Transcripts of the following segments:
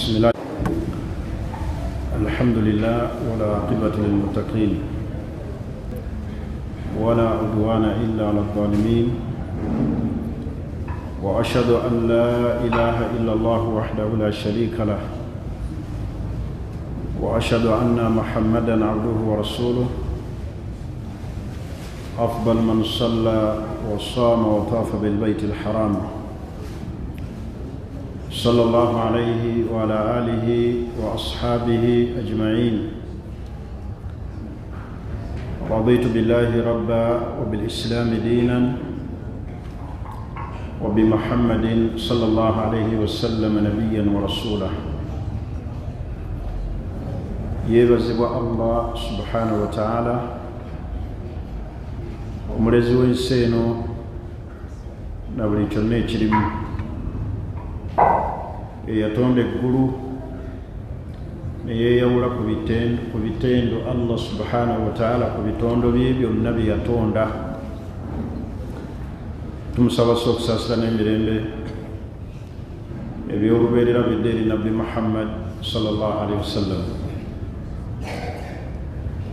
بسم الله الحمد لله ولا عقبة للمتقين ولا عدوان إلا على الظالمين وأشهد أن لا إله إلا الله وحده لا شريك له وأشهد أن محمدا عبده ورسوله أفضل من صلى وصام وطاف بالبيت الحرام صلى الله عليه وعلى آله وأصحابه أجمعين. رضيت بالله ربا وبالإسلام دينا وبمحمد صلى الله عليه وسلم نبيا ورسولا. يبزب الله سبحانه وتعالى omulezi w'ensi eno na buli kyonna ekirimu, eyatonda eggulu ne yeeyawula ku bitendo Allah subhanahu wa ta'ala ku bitondo bye byonna bye yatonda. Tumusaba okusaasira n'emirembe eby'olubeerera bidde eri Nabbi Muhammad sallallahu alaihi wasallam.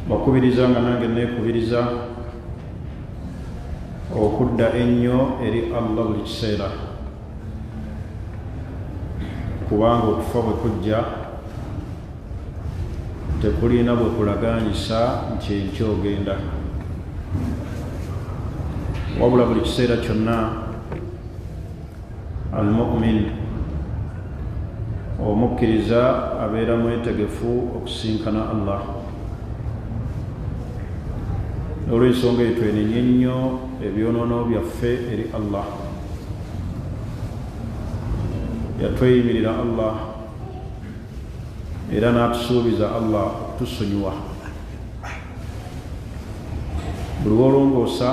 Bakubiriza nga nange neekubiriza okudda ennyo eri Allah buli kiseera, kubanga okufa bwe kujja tekulina bwe kulagaanyisa nti enkya ogenda, wabula buli kiseera kyonna al-mu'min omukkiriza abeera mwetegefu okusinkana Allah. Olw'ensonga eyo twenenye nnyo ebyonoono byaffe eri Allah. Yatweyimirira Allah era n'atusuubiza Allah okutusonyiwa. Buli wolongoosa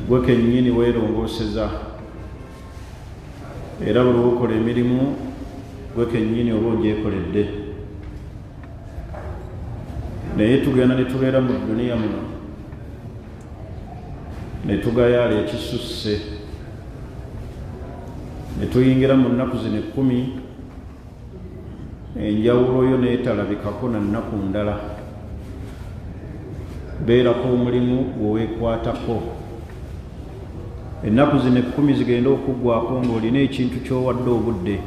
gwe kennyini weerongooseza, era buli wokola emirimu gwe kennyini oba ogyekoledde. Naye tugenda ne tubeera mu duniya muno ne tugayaala ekisusse, ne tuyingira mu nnaku zino 10, enjawulo yo neetalabikako na nnaku ndala. Beerako omulimu gweweekwatako. Ennaku zino 10 zigenda okuggwako ng'olina ekintu ky'owadde obudde,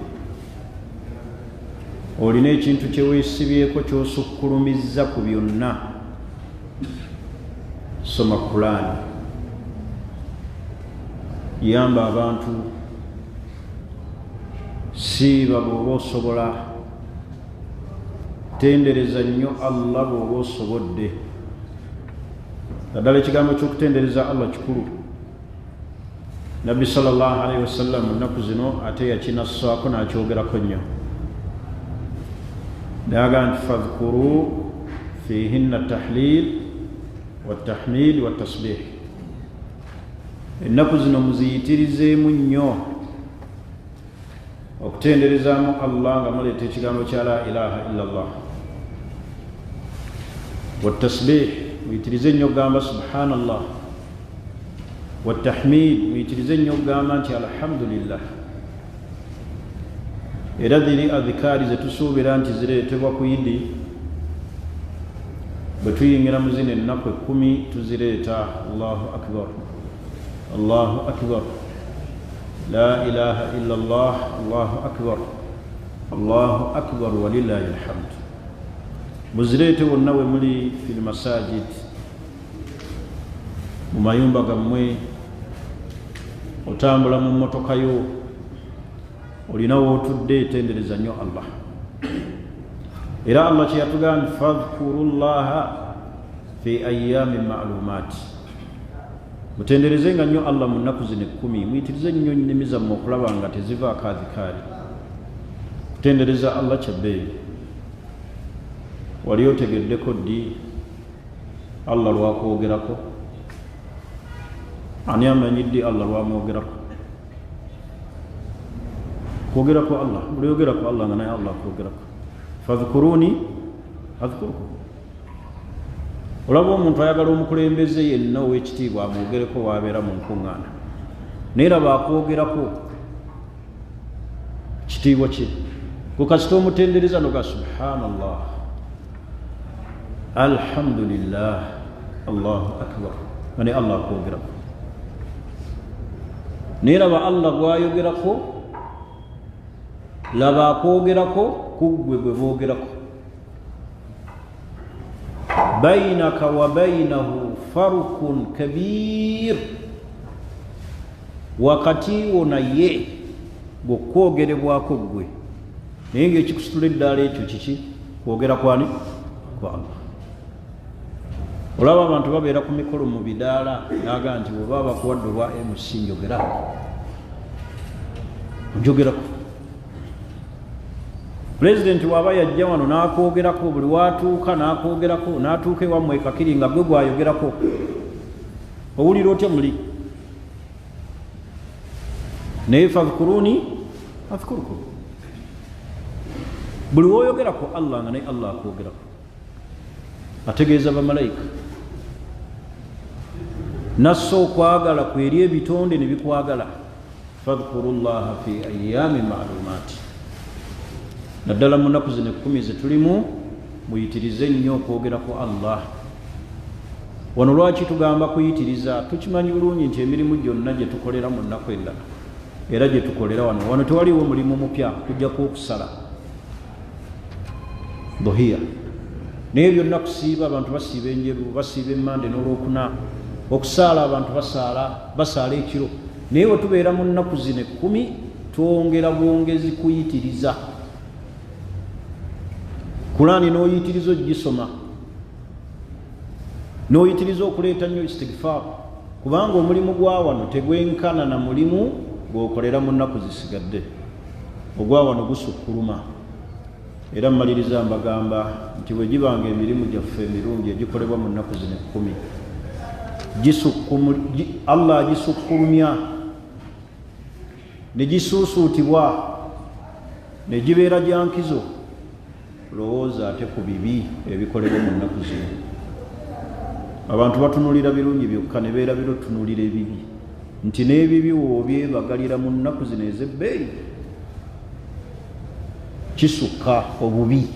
olina ekintu kye weesibyeko ky'osukkulumizza ku byonna. Soma Qur'an, yamba abantu, siiba bw'oba osobola, tendereza nnyo Allah bw'oba osobodde. Naddala ekigambo ky'okutendereza Allah kikulu. Nabbi sallallahu alaihi wasallam mu nnaku zino ate yakinassaako n'akyogerako nnyo. Daga nti fadhkuru fihinna tahlil watahmid watasbih. Ennaku zino muziyitirizeemu nnyo okutenderezaamu Allah nga muleeta ekigambo kya la ilaha illallah. Watasbih, muyitirize nnyo okugamba subhanallah. Watahmid, muyitirize nnyo okugamba nti alhamdulillah. Era ziri adhikaari ze tusuubira nti zireetebwa ku Idi, bwe tuyingira mu zino ennaku 10 tuzireeta. Allahu akbar, Allahu akbar, la ilaha illa Allah, Allahu akbar, Allahu akbar walillahi alhamd. Muzireete wonna we muli fil masajid, mu mayumba gammwe, otambula mu mmotoka yo, olina wootudde, tendereza nnyo Allah. Era Allah kye yatugamba fadhkuru llaha fi ayyamin ma'lumat, mutenderezenga nnyo Allah mu nnaku zino 10. Muyitirize nnyo nnimi zammwe okulaba nga tezivaako adhikaari. Kutendereza Allah kyabbeeyi. Wali otegeddeko ddi Allah lwakwogerako? Ani amanyi ddi Allah lwamwogerako? Kwogerako Allah, buli yogerako Allah nga naye Allah kwogerako. Fadhkuruni adhkurukum. Olaba omuntu ayagala omukulembeze yenna ow'ekitiibwa amwogereko w'abeera mu nkuŋŋaana, naye laba akwogerako kitiibwa kye kukasita omutendereza noga subhanallah alhamdulillah allahu akbar ane allah akwogerako naye laba allah gwayogerako laba akwogerako kuggwe gwe boogerako bainaka wa bainahu farukun kabir wakati wo naye gwokwogerebwako ggwe naye ngaekikusitula eddaala ekyo kiki kwogera kwani kwa allah olaba abantu babeera ku mikolo mu bidaala naga nti bweba bakuwadde olwa mc njogerako pulezidenti bwaba yajja wano nakwogerako buli watuuka nakwogerako natuuka ewammwe kakiri nga gwe gwayogerako owulira otya muli naye fadhkuruni adhkurukum buli woyogerako allah nga naye allah akwogerako ategeeza bamalayika nassa okwagala kweri ebitonde ne bikwagala fadhkuru llaha fi ayami ma'lumaati naddala mu nnaku zino 10 zetulimu muyitirize nnyo okwogerako allah wano lwaki tugamba kuyitiriza tukimanyi bulungi nti emirimu gyonna gye tukolera mu nnaku endala era gye tukolera wano tewaliwo mulimu mupya kujjako okusala dhuhiya naye byonna kusiiba abantu basiiba enjeru basiiba emmande n'olwokuna okusaala abantu basaala ekiro naye we tubeera mu nnaku zino 10 twongera bwongezi kuyitiriza Kurani n'oyitiriza ogisoma n'oyitiriza okuleeta nnyo istighfar kubanga omulimu gwa wano tegwenkana na mulimu gw'okolera mu nnaku zisigadde ogwa wano gusukkuluma era mmaliriza mbagamba nti bwe gibanga emirimu gyaffe emirungi egikolebwa mu nnaku zino 10 allah agisukkulumya ne gisuusuutibwa ne gibeera gya nkizo lowooza ate ku bibi ebikolebwa mu nnaku zino abantu batunulira birungi byokka ne beerabira otunulira ebibi nti n'ebibi woobyebagalira mu nnaku zino ez'ebbeeyi kisukka obubi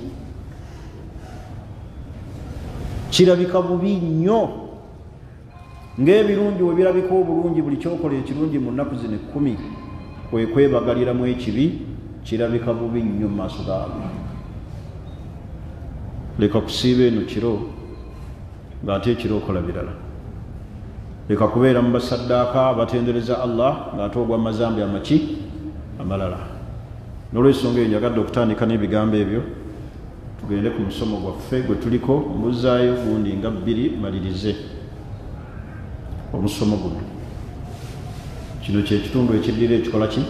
kirabika bubi nnyo ng'ebirungi we birabika obulungi buli kyokola ekirungi mu nnaku zino 10 kwe kwebagaliramu ekibi kirabika bubi nnyo mu maaso gaabwe leka kusiiba eno kiro ng'ate ekiro okola birala leka kubeera mu basaddaaka batendereza allah ng'ate ogwa mazambi amaki amalala n'olwensonga eyo njagadde okutandika n'ebigambo ebyo tugende ku musomo gwaffe gwe tuliko mbuzaayo gundi nga 2 malirize omusomo guno kino kyekitundu ekiddira ekikola ki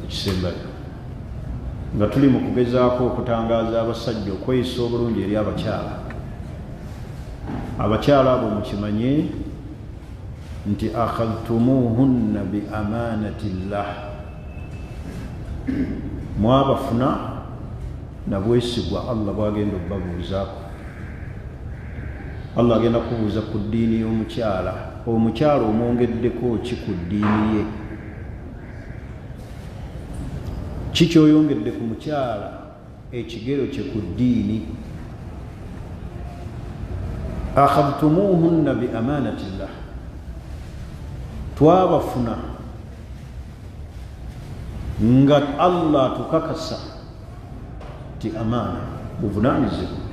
ekisembayo nga tuli mu kugezaako okutangaaza abasajja okweyisa obulungi eri abakyala abakyala abo mukimanye nti akhadhtumuhunna bi amanati llah mwabafuna na bwesigwa allah bwagenda okubabuuzaako allah agenda kubuuza ku ddiini y'omukyala omukyala omwongeddeko ki ku ddiini ye ki kyoyongedde ku mukyala ekigero kye ku ddiini akhadhtumuhunna bi amanati llah twabafuna nga allah tukakasa ti amaana buvunaanyizibwa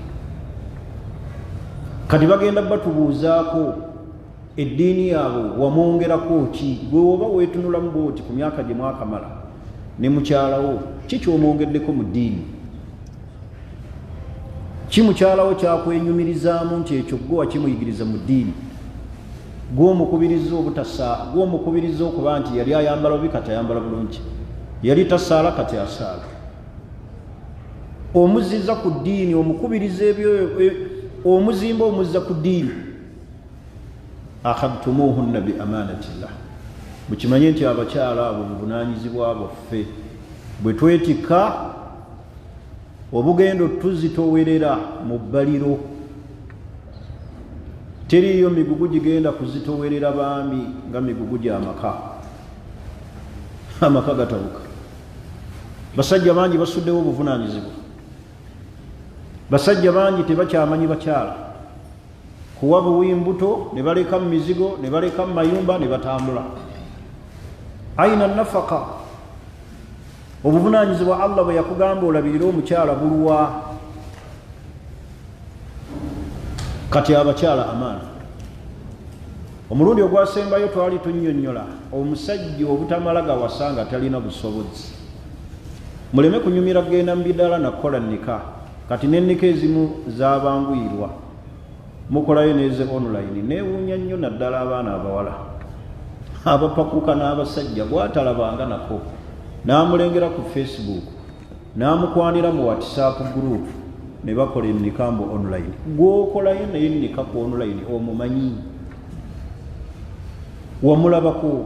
kati bagenda batubuuzaako eddiini yaabwe wamwongerako ki gwe woba weetunulamu bwoti ku myaka gye mwakamala ne mukyalawo ki kyomwongeddeko mu ddiini ki mukyalawo kyakwenyumirizaamu nti ekyo gwe wakimuyigiriza mu ddiini gw'omukubiriza obutasaa gw'omukubiriza okuba nti yali ayambala bubi kati ayambala bulungi yali tasaala kati asaala omuziza ku ddiini omukubiriza ebyo omuzimba omuzza ku ddiini akhadhtumuhunna bi amanati llah mukimanye nti abakyala abo buvunaanyizibwa bwaffe bwe twetikka obugendo tuzitowerera mu bbaliro teriyo migugu gigenda kuzitowerera baami nga migugu gy'amaka amaka gatabuka basajja bangi basuddewo obuvunaanyizibwa, basajja bangi tebakyamanyi bakyala, kuwa buwi mbuto ne baleka mu mizigo ne baleka mu mayumba ne batambula. Aina nafaka, obuvunaanyizibwa Allah bwe yakugamba olabirira omukyala buluwa. Kati abakyala amaana. Omulundi ogwasembayo twali tunnyonnyola omusajja obutamala gawasanga talina busobozi. Muleme kunyumira kugenda mu bidaala nakola nika, kati n'ennika ezimu zaabanguyirwa mukolayo n'eze online. Neewuunya nnyo naddala abaana abawala abapakuka n'abasajja gwatalabanga nako, n'amulengera ku Facebook n'amukwanira mu WhatsApp group ne bakola ennikambo online. Gw'okolayo naye ennika ku online omumanyi, wamulabako,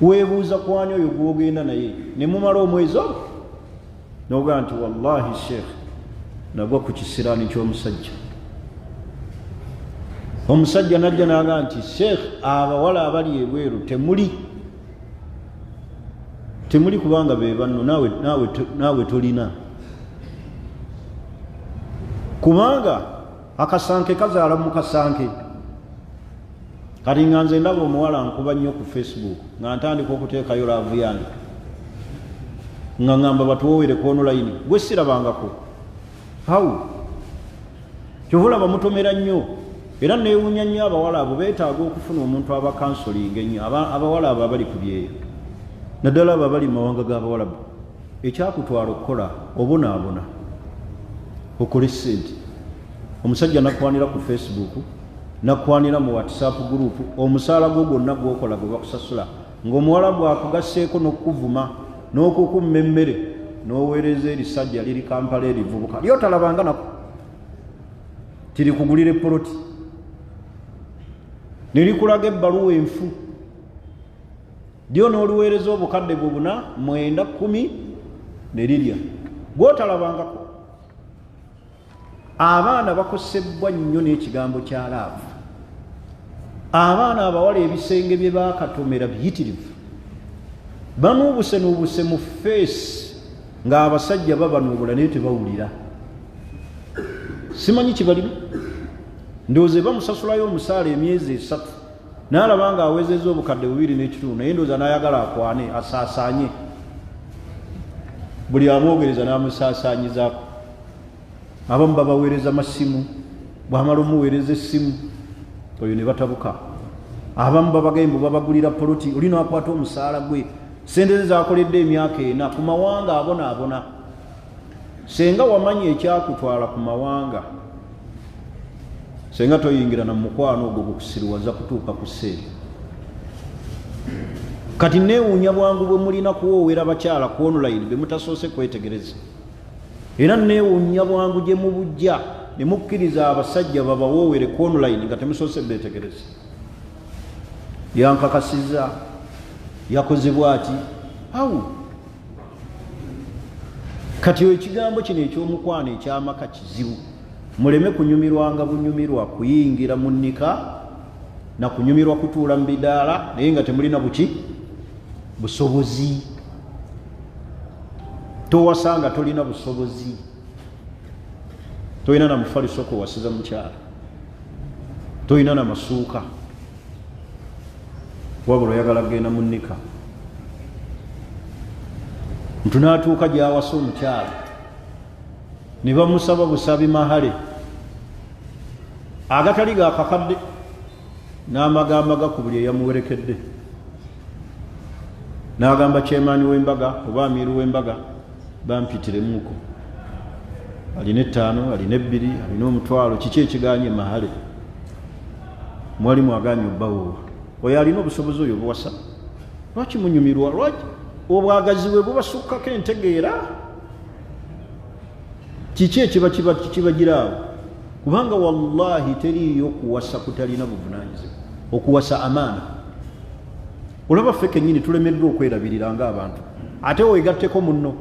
weebuuza kwani oyo gwogenda naye, ne mumala omwezi ogwo n'ogaa nti wallahi sheekh nagwa ku kisiraani ky'omusajja. Omusajja najja n'agaa nti sheekh abawala abali ebweru temuli kubanga be banno naawe tolina, kubanga akasanke kazaala mu kasanke. Kati nga nze ndaba omuwala nkuba nnyo ku Facebook nga ntandika okuteekayo laavu yange nga ngamba batuwoowere ku online, gwe sirabangako. Hawu kyovulaba mutomera nnyo, era neewuunya nnyo abawala abo beetaaga okufuna omuntu abakansolinga ennyo, abawala abo abali ku byeyo, naddala abo abali mu mawanga g'Abawalabu. Ekyakutwala okukola obonaabona okole ssente. Omusajja nakwanira ku Facebook, nakwanira mu WhatsApp group, omusaala gwo gwonna gw'okola gwe bakusasula, ng'omuwala bw'akugasseeko n'okukuvuma n'okukumma emmere n'oweereza erisajja liri Kampala erivubuka lyotalabanga nako, tirikugulira epoloti, ne likulaga ebbaluwa enfu, lyo n'oluweereza obukadde bwe 4, 9, 10 ne lirya, gw'otalabangako. Abaana bakosebbwa nnyo n'ekigambo kya laavu. Abaana abawala ebisenge bye baakatomera biyitirivu, banuubuse nuubuse mu feesi ng'abasajja babanuubula naye tebawulira. Simanyi kibalimu, ndowooza bamusasulayo omusaala emyezi 3 n'alaba nga awezezza obukadde 2 n'ekitundu, naye ndowooza n'ayagala akwane asaasaanye, buli amwogereza n'amusaasaanyizaako. Abamu babaweereza masimu, bw'amala omuweereza essimu oyo ne batabuka. Abamu babagembu babagulira poloti, oli n'akwata omusaala gwe, sente ze zaakoledde emyaka 4 ku mawanga abonaabona. Senga wamanya ekyakutwala ku mawanga, senga toyingira na mukwano ogwo gukusiriwaza kutuuka ku sseeri. Kati neewuunya bwangu bwe mulina kuwoowera bakyala ku online be mutasoose kwetegereza, era neewuunya bwangu gye mubujja ne mukkiriza abasajja babawoowere ku online nga temusoose beetegereza. Yankakasizza, yakoze bw'ati. Awu kati ekigambo kino eky'omukwano eky'amaka kizibu. Muleme kunyumirwanga bunyumirwa kuyingira mu nnika na kunyumirwa kutuula mu bidaala naye nga temulina busobozi. Towasanga tolina busobozi, tolina na mufaliso kuwasiza mukyala, tolina na masuuka, wabula oyagala kugenda mu nnika. Muntu n'atuuka gy'awasa omukyala ne bamusaba busabi mahale agatali gaakakadde n'amagamba gakubuli eyamuwerekedde, n'agamba kyemaani w'embaga oba amiiru w'embaga bampitiremuuko, alina 5, alina 2, alina omutwalo, kiki ekiganye mahale? Mwalimu aganye obbawoowa, oyo alina obusobozi oyo buwasa. Lwaki munyumirwa? Lwaki obwagazi bwe bubasukkako entegeera? Kiki ekiba kibagira awo? Kubanga wallahi teriyo kuwasa kutalina buvunaanyizibwa, okuwasa amaana. Olaba ffe kennyini tulemeddwa okwerabirira ng'abantu, ate weegatteko munno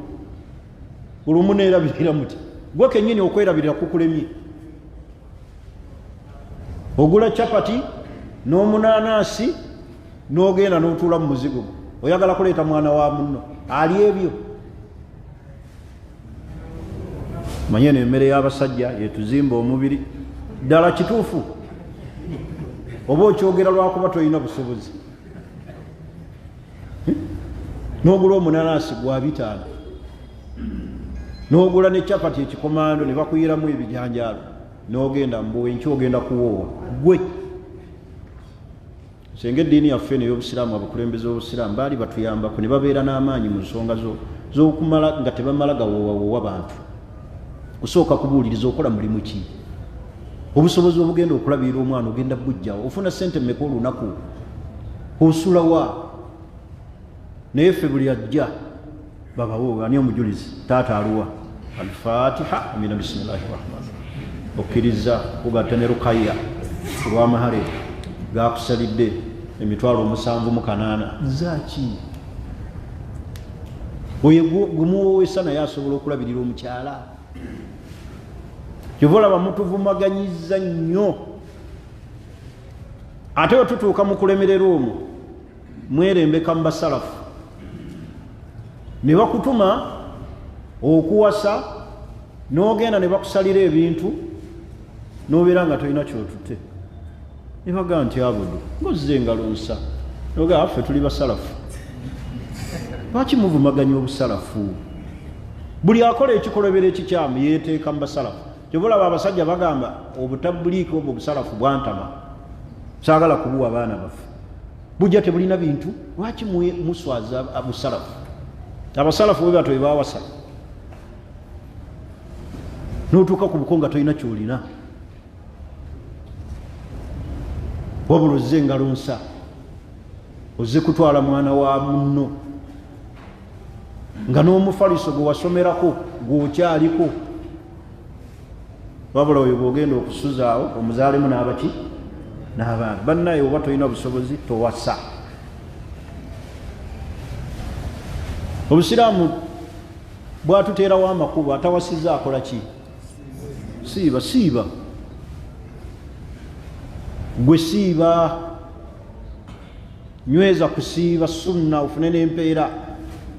olumu neerabirira muti gwe kennyini okwerabirira kukulemye. Ogula capati n'omunaanaasi n'ogenda n'otuula mu muzigo, oyagala kuleeta mwana wa munno ali ebyo. manye n'emmere y'abasajja yetuzimba omubiri ddala kituufu oba okyogera lwakuba tolina busobozi. N'ogula omunanasi gwa 5 n'ogula ne capati ekikomando ne bakuyiramu ebijanjaalo n'ogenda mbuwe nkyogenda kuwoowa gwe. Senga eddiini yaffe n'ey'obusiraamu abakulembeze b'obusiraamu baali batuyambako ne babeera n'amaanyi mu nsonga z'okumala nga tebamala gawoowawowa bantu. Kusooka kubuuliriza okola mulimu ki, obusobozi obugenda okulabirira omwana ogenda bujjawo, ofuna ssente mmeka olunaku, osulawa. Naye ffe buli ajja babawo ani omujulizi taata aluwa Al-Fatiha amina bisimillahi rahmani okkiriza kugatta ne Rukaya olw'amahale gakusalidde emitwalo 7,800 zaki oyo gumuwoowesa naye asobola okulabirira omukyala. Kyovolaba mutuvumaganyiza nnyo ate we tutuuka mu kulemerera omwo mwerembeka mu basalafu ne bakutuma okuwasa n'ogenda ne bakusalira ebintu n'obeera nga tolina kyotutte ne bagaa nti abudu ngozze engalo nsa nogaa ffe tuli basalafu. Lwaki muvumaganya obusalafu? Buli akola ekikolobero ekikyamu yeeteeka mu basalafu. Kyobalaba abasajja bagamba obutabuliiki obwo obusalafu bwantama saagala kubuwa abaana baffe bujja tebulina bintu. Lwaki muswaza busalafu? Abasalafu bwe bato bawasa n'otuuka ku buko nga tolina kyolina wabula ozze engalo nsa ozze kutwala mwana wa munno nga n'omufaliso gwe wasomerako gw'okyaliko wabula oyo bw'ogenda okusuzaawo omuzaalemu n'abaki n'abaana. Bannaye oba tolina busobozi towasa. Obusiraamu bwatuteerawo amakubo atawasizza akola ki? Siiba gwe siiba nyweza kusiiba sunna ofune n'empeera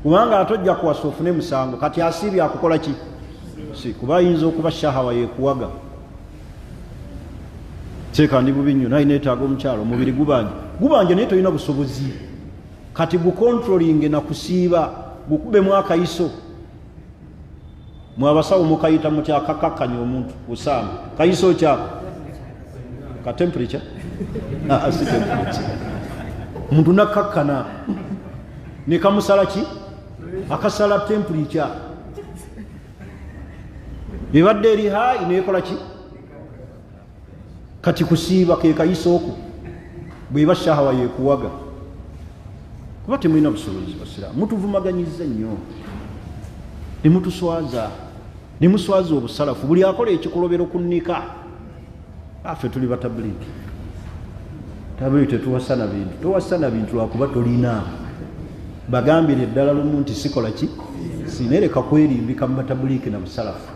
kubanga atojja kuwasa ofune musango kati asiibye akukola ki? Kuba ayinza okuba shahawa yekuwaga teeka ndi bubi nnyo naye neetaaga omukyalo omubiri gubanje naye tolina busobozi kati gukontrolinge na kusiiba gukubemu akayiso. Mwabasawo mukayita mukyakakakkanya omuntu Usaama kayiso kyako ka temperature si temperature omuntu nakkakkana ne kamusala ki? Akasala temperature ebadde eri hayi neekola ki? Kati kusiiba ke kayiso okwo bweba shahawa yekuwaga. Kuba temulina busobozi basiraamu mutuvumaganyiza nnyo ne mutuswaza ne muswaza obusalafu. Buli akola ekikolobero kunnika affe tuli batabuliiki. Tabuliiki tetuwasana bintu towasana bintu lwakuba tolina bagambire eddala lumu nti sikola ki? Sinereka kwerimbika mu batabuliiki na busalafu.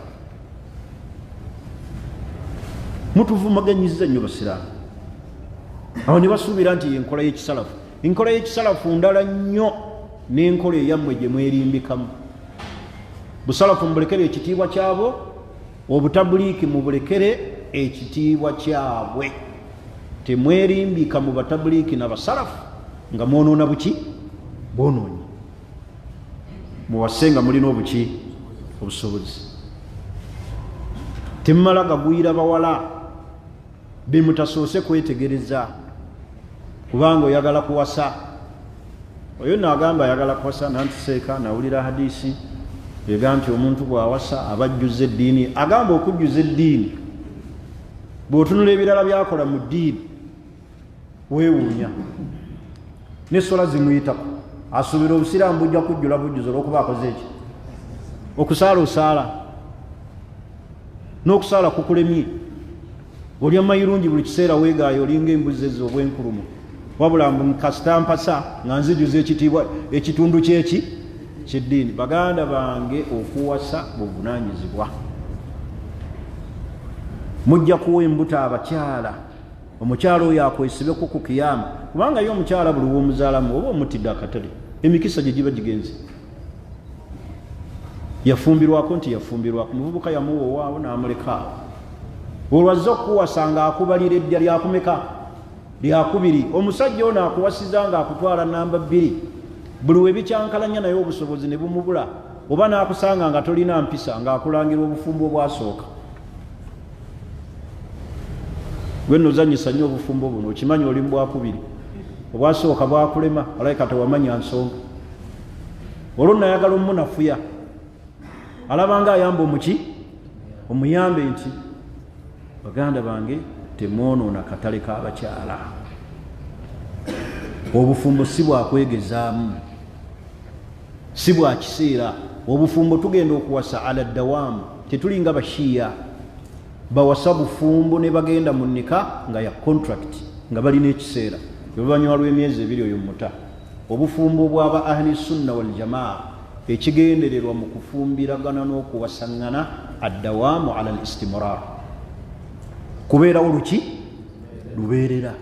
Mutuvumaganyiza nnyo basiraamu. Awo ne basuubira nti enkola y'ekisalafu. Enkola y'ekisalafu ndala nnyo n'enkola eyammwe gye mwerimbikamu. Busalafu mubulekere ekitiibwa kyabwo, obutabuliiki mubulekere ekitiibwa kyabwe. Temwerimbika mu batabuliiki na basalafu nga mwonoona buki? Bwonoonyi. Muwase nga mulina obuki? Obusobozi. Temumala gagwira bawala be mutasoose kwetegereza kubanga oyagala kuwasa. Oyo n'agamba ayagala kuwasa nantiseeka nawulira hadisi ega nti omuntu bw'awasa abajjuza eddiini. Agamba okujjuza eddiini bw'otunula ebirala byakola mu ddiini weewuunya n'essola zimuyitako. Asuubira obusiraamu bujja kujjula bujjuzo olw'okuba akoze eki? Okusaala osaala n'okusaala kukulemye. Olya mayirungi buli kiseera weegaayo olinga embuzi ezo obwenkulumu wabula kasita mpasa nga nzijuza ekitiibwa ekitundu kyeki kyeddiini. Baganda bange okuwasa buvunaanyizibwa. Mujja kuwa embuto abakyala. Omukyala oyo akwesibeko ku kiyama kubanga ye omukyala buli w'omuzaalamu oba omutidde akatale emikisa gye giba gigenze. Yafumbirwako nti yafumbirwako, muvubuka yamuwoowaawo n'amuleka awo. Olwazza okuwasa ng'akubalira eddya lyakumeka lyakubiri, omusajja ono akuwasiza ng'akutwala namba 2, buli we bikyankalanya naye obusobozi ne bumubula, oba n'akusanga nga tolina mpisa ng'akulangira obufumbo obwasooka. Gwe nno ozannyisa nnyo obufumbo buno, okimanyi oli mu bwakubiri, obwasooka bwakulema, alayika tewamanya nsonga. Olwo nayagala omunafuya alabanga ayamba omuki omuyambe nti baganda bange temwonoona katale k'abakyala. Obufumbo si bwakwegezaamu, si bwa kiseera. Obufumbo tugenda okuwasa ala ddawaamu, tetulinga bashiya bawasa bufumbo ne bagenda mu nnika nga ya contract nga balina ekiseera oluvanyuma lw'emyezi 2 oyo muta. Obufumbo bw'aba ahli sunna wal jamaa ekigendererwa mu kufumbiragana n'okuwasaŋŋana addawaamu ala al-istimrar, kubeerawo luki lubeerera,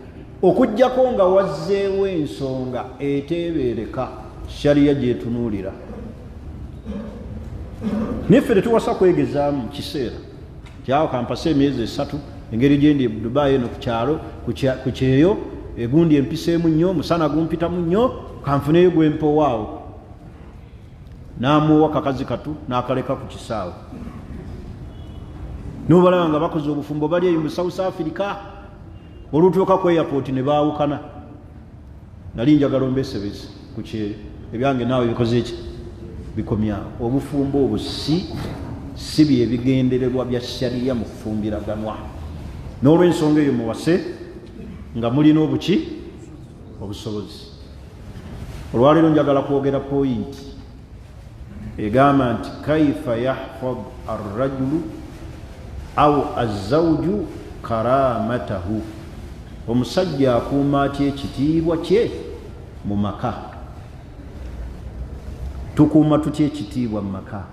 okujjako nga wazzeewo ensonga eteebereka shariya gyetunuulira. Niffe tetuwasa kwegezaamu kiseera kyawo kampasa emyezi 3 engeri gyendi Dubai eno ku kyalo ku kyeyo egundi empiseemu nnyo, musana gumpitamu nnyo, kanfuneyo gwempowaawo. N'amuwa kakazi katu n'akaleka ku kisaawe. N'obalaba nga bakoze obufumbo bali eyo mu South Africa, olutuuka ku airport ne baawukana. Nali njagala ombesebese ku kyeyo, ebyange naawe bikoze ki bikomyawo. Obufumbo obwo si bye bigendererwa bya shariya mu kufumbiraganwa. N'olw'ensonga eyo muwase nga mulina obuki obusobozi. Olwaleero njagala kwogera point egamba nti kaifa yahfad arrajulu au azawju karamatahu, omusajja akuuma atya ekitiibwa kye mu maka. Tukuuma tutya ekitiibwa mu maka?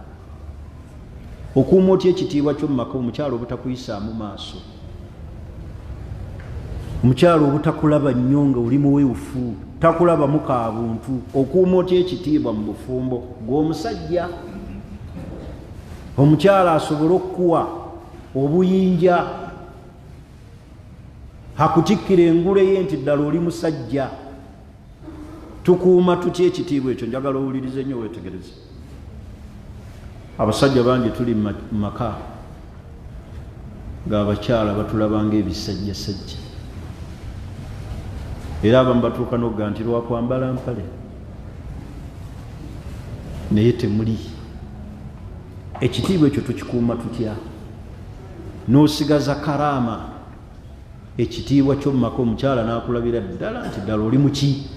Okuuma otya ekitiibwa kyo mu maka? Omukyalo obutakuyisaamu maaso, omukyalo obutakulaba nnyo nga oli muweefufu, takulabamu ka buntu. Okuuma otya ekitiibwa mu bufumbo gw'omusajja? Omukyala asobole okukuwa obuyinja, hakutikkira engule ye nti ddala oli musajja. Tukuuma tutya ekitiibwa ekyo? Njagala owulirize nnyo, weetegereze. Abasajja bangi tuli mu maka ng'abakyala batulabanga ebisajjasajja, era abamu batuuka n'okugamba nti lwakwambala mpale, naye temuli. Ekitiibwa ekyo tukikuuma tutya? N'osigaza karaama ekitiibwa ky'omumaka, omukyala n'akulabira ddala nti ddala oli muki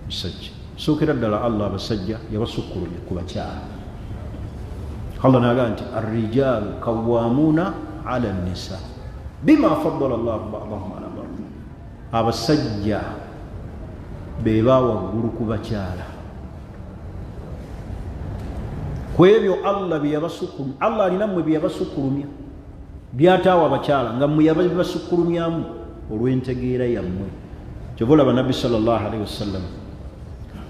musajja. Sookera ddala Allah abasajja yabasukkulumya ku bakyala. Allah n'agamba nti arrijalu kawwaamuuna ala nnisa bima faddala Allahu ba'dahum ala ba'd. Abasajja be bawaggulu ku bakyala ku ebyo Allah bye yabasukkulumya. Allah alina mmwe bye yabasukkulumya, byataawa abakyala nga mmwe yabasukkulumyamu olw'entegeera yammwe. Kyova olaba Nabbi sallallahu alaihi wasallam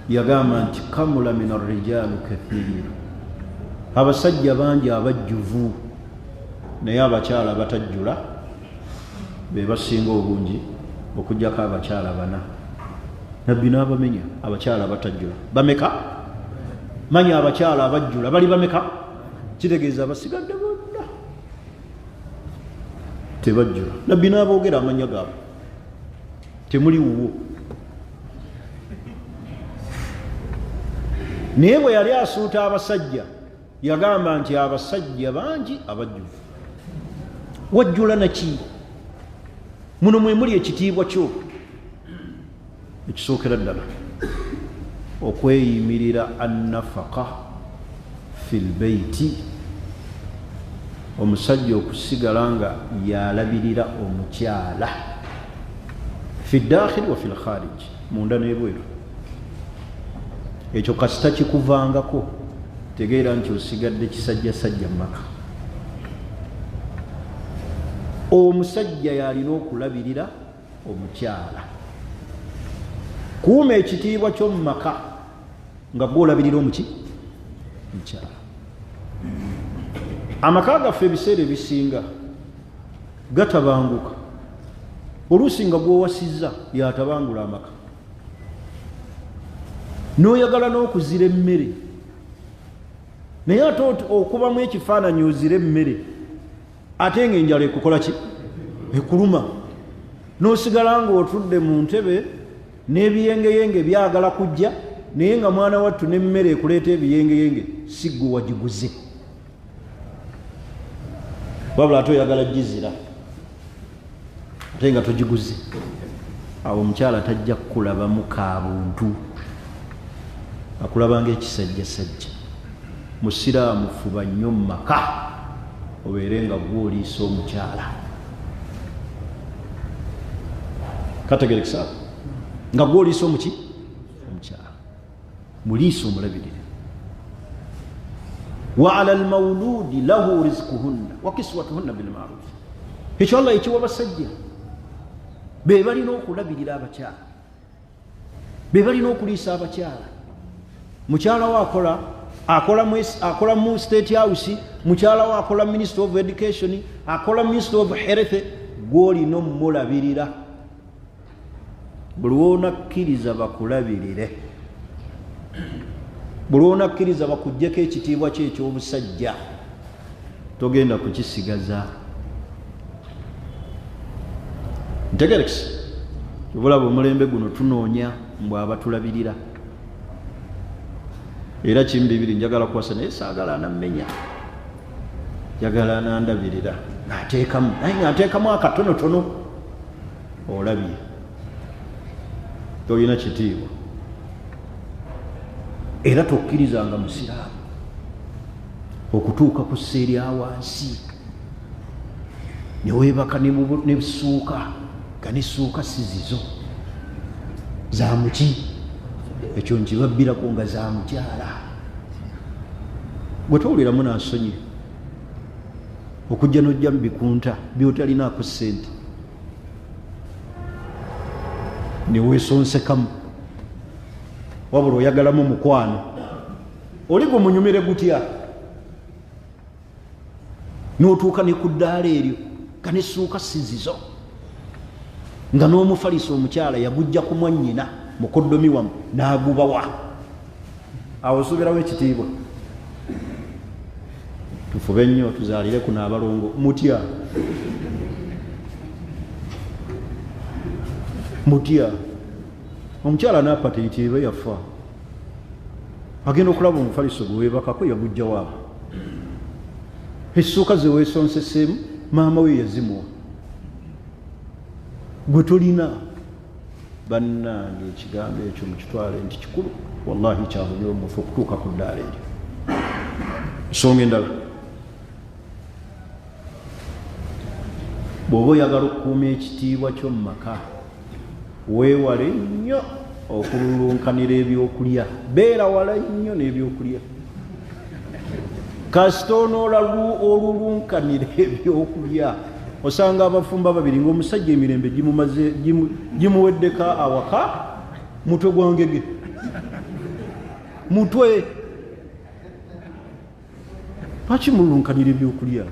yagamba nti kamula min arrijalu kathiir, abasajja bangi abajjuvu naye abakyala batajjula be basinga obungi okujjako abakyala 4. Nabbi n'abamenya abakyala batajjula bameka? Manya abakyala abajjula bali bameka? Kitegeeza abasigadde bonna tebajjula. Nabbi n'aboogera amanya gaabwe, temuli wuwo. Naye bwe yali asuuta abasajja yagamba nti abasajja bangi abajjuvu. Wajjula naki? Muno mwe muli ekitiibwa kyo. Ekisookera ddala okweyimirira annafaqa fil bayti, omusajja okusigala nga yalabirira omukyala fi daakhili wa fil kharij, munda n'ebweru. Ekyo kasita kikuvangako tegeera nti osigadde kisajjasajja mu maka. Omusajja yalina okulabirira omukyala. Kuuma ekitiibwa ky'omu maka nga gwolabirira omuki mukyala. Amaka gaffe ebiseera ebisinga gatabanguka oluusi nga gwowasizza yatabangula amaka, n'oyagala n'okuzira emmere naye ate okubamu ekifaananyi ozira emmere ate ng'enjala ekukola ki? Ekuluma, n'osigala ng'otudde mu ntebe n'ebiyengeyenge byagala kujja naye nga mwana wattu n'emmere ekuleeta ebiyengeyenge si ggwe wagiguze, wabula ate oyagala gizira ate nga togiguze. Awo omukyala tajja kukulabamu ka buntu, akulaba ng'ekisajjasajja. Musiraamu fuba nnyo mu maka obeere nga gw'oliisa omukyala. Kategerekesa nga gw'oliisa omuki? Omukyala. Muliisa omulabirire. Wa ala almawludi lahu rizquhunna wa kiswatuhunna bilmaruf. Ekyo Allah ekiwa basajja be balina okulabirira abakyala, be balina okuliisa abakyala. Mukyala wa akola mu state house, mukyala wa akola minister of education, akola minister of health, gw'olina omulabirira. Buli lwonakkiriza bakulabirire, buli lwonakkiriza bakuggyeko ekitiibwa kye eky'obusajja, togenda kukisigaza. Ntegerekese obulaba omulembe guno tunoonya mbw abatulabirira. Era kimu bibiri njagala kuwasa naye saagala anammenya, njagala anandabirira ng'ateekamu, naye ng'ateekamu akatonotono. Olabye tolina kitiibwa era tokkirizanga musiraamu okutuuka ku sseeri awansi ne weebaka ne busuuka nga n'essuuka si zizo za muki? Ekyo nkibabbirako nga za mukyala. Bwe towuliramu nansonyi okujja n'ojja mu bikunta byotalinaako ssente ne weesonsekamu, wabula oyagalamu mukwano, oli gwe munyumire gutya? N'otuuka ne ku ddaala eryo nga n'essuuka si zizo, nga n'omufaliso omukyala yagujja ku mwannyina mukoddomi wamu n'agubawa. Awo osuubirawo ekitiibwa. Tufube nnyo tuzaalire kuno abalongo. Mutya omukyala n'apateyitiibwa yafa, agenda okulaba omufaliso gwe weebakako yagujja waabo. Essuuka ze weesonseseemu maama we yazimuwa. Gwe tolina bannange ekigambo ekyo mukitwale nti kikulu, wallahi kyabulira omufu okutuuka ku ddaala eryo. Nsonga endala, bw'oba oyagala okukuuma ekitiibwa ky'omu maka, weewale nnyo okululunkanira ebyokulya. Beera wala nnyo n'ebyokulya. Kasita olulunkanira ebyokulya, osanga abafumba babiri ng'omusajja emirembe gimuweddeko awaka, mutwe gwa ngege, mutwe. Lwaki mululunkanira ebyokulya?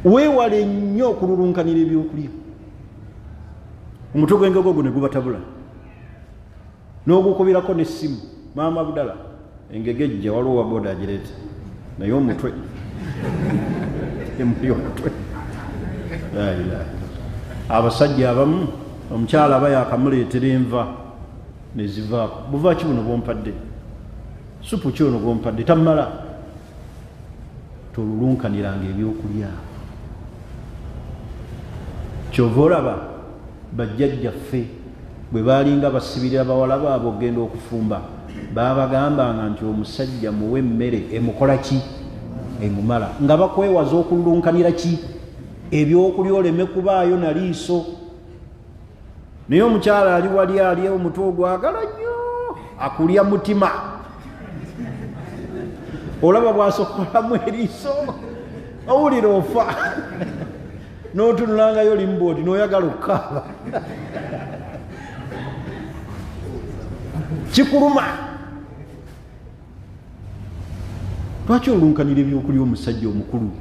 Weewale nnyo okululunkanira ebyokulya. Omutwe gw'engege ogwo ne gubatabula n'ogukubirako n'essimu. Maama Abdala, engege ejja, waliwo wa boda agireeta, naye omutwe omutwe. Abasajja abamu omukyala aba yakamuleetera enva ne zivaako. Buva ki buno bwompadde? Supu ki ono gwompadde? Tammala. Tolulunkaniranga ebyokulya. Kyova olaba bajjajjaffe bwe baalinga basibirira bawala baabwe okugenda okufumba, baabagambanga nti omusajja muwe emmere emukola ki? Emumala. Nga bakwewaza okululunkanira ki? Ebyokulya oleme kubaayo na liiso. Naye omukyala ali wali ali omutwe ogwagala nnyo, akulya mutima. Olaba bw'asokolamu eriiso owulira ofa. N'otunulangayo limboodi n'oyagala okukaaba. kikuluma. Lwaki olunkanira ebyokulya omusajja omukulu?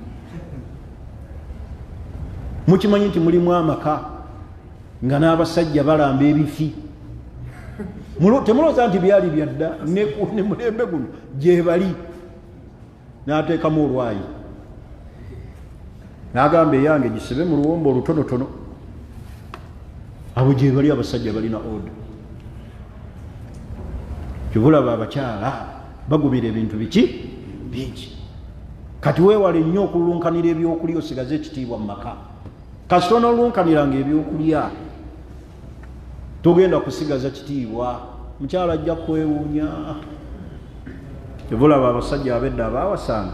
Mukimanyi nti mulimu amaka nga n'abasajja balamba ebifi. Temulowooza nti byali byadda ne mulembe guno gye bali. N'ateekamu olwayi n'agamba eyange gisibe mu luwombo olutonotono. Abo gye bali abasajja balina oda. Kyebulaba abakyala bagubira ebintu biki bingi. Kati weewale nnyo okulunkanira ebyokulya osigaze ekitiibwa mu maka. Kasita onoolunkaniranga ebyokulya togenda kusigaza kitiibwa, mukyala ajja kwewuunya. Kyebulaba abasajja abedda abaawasanga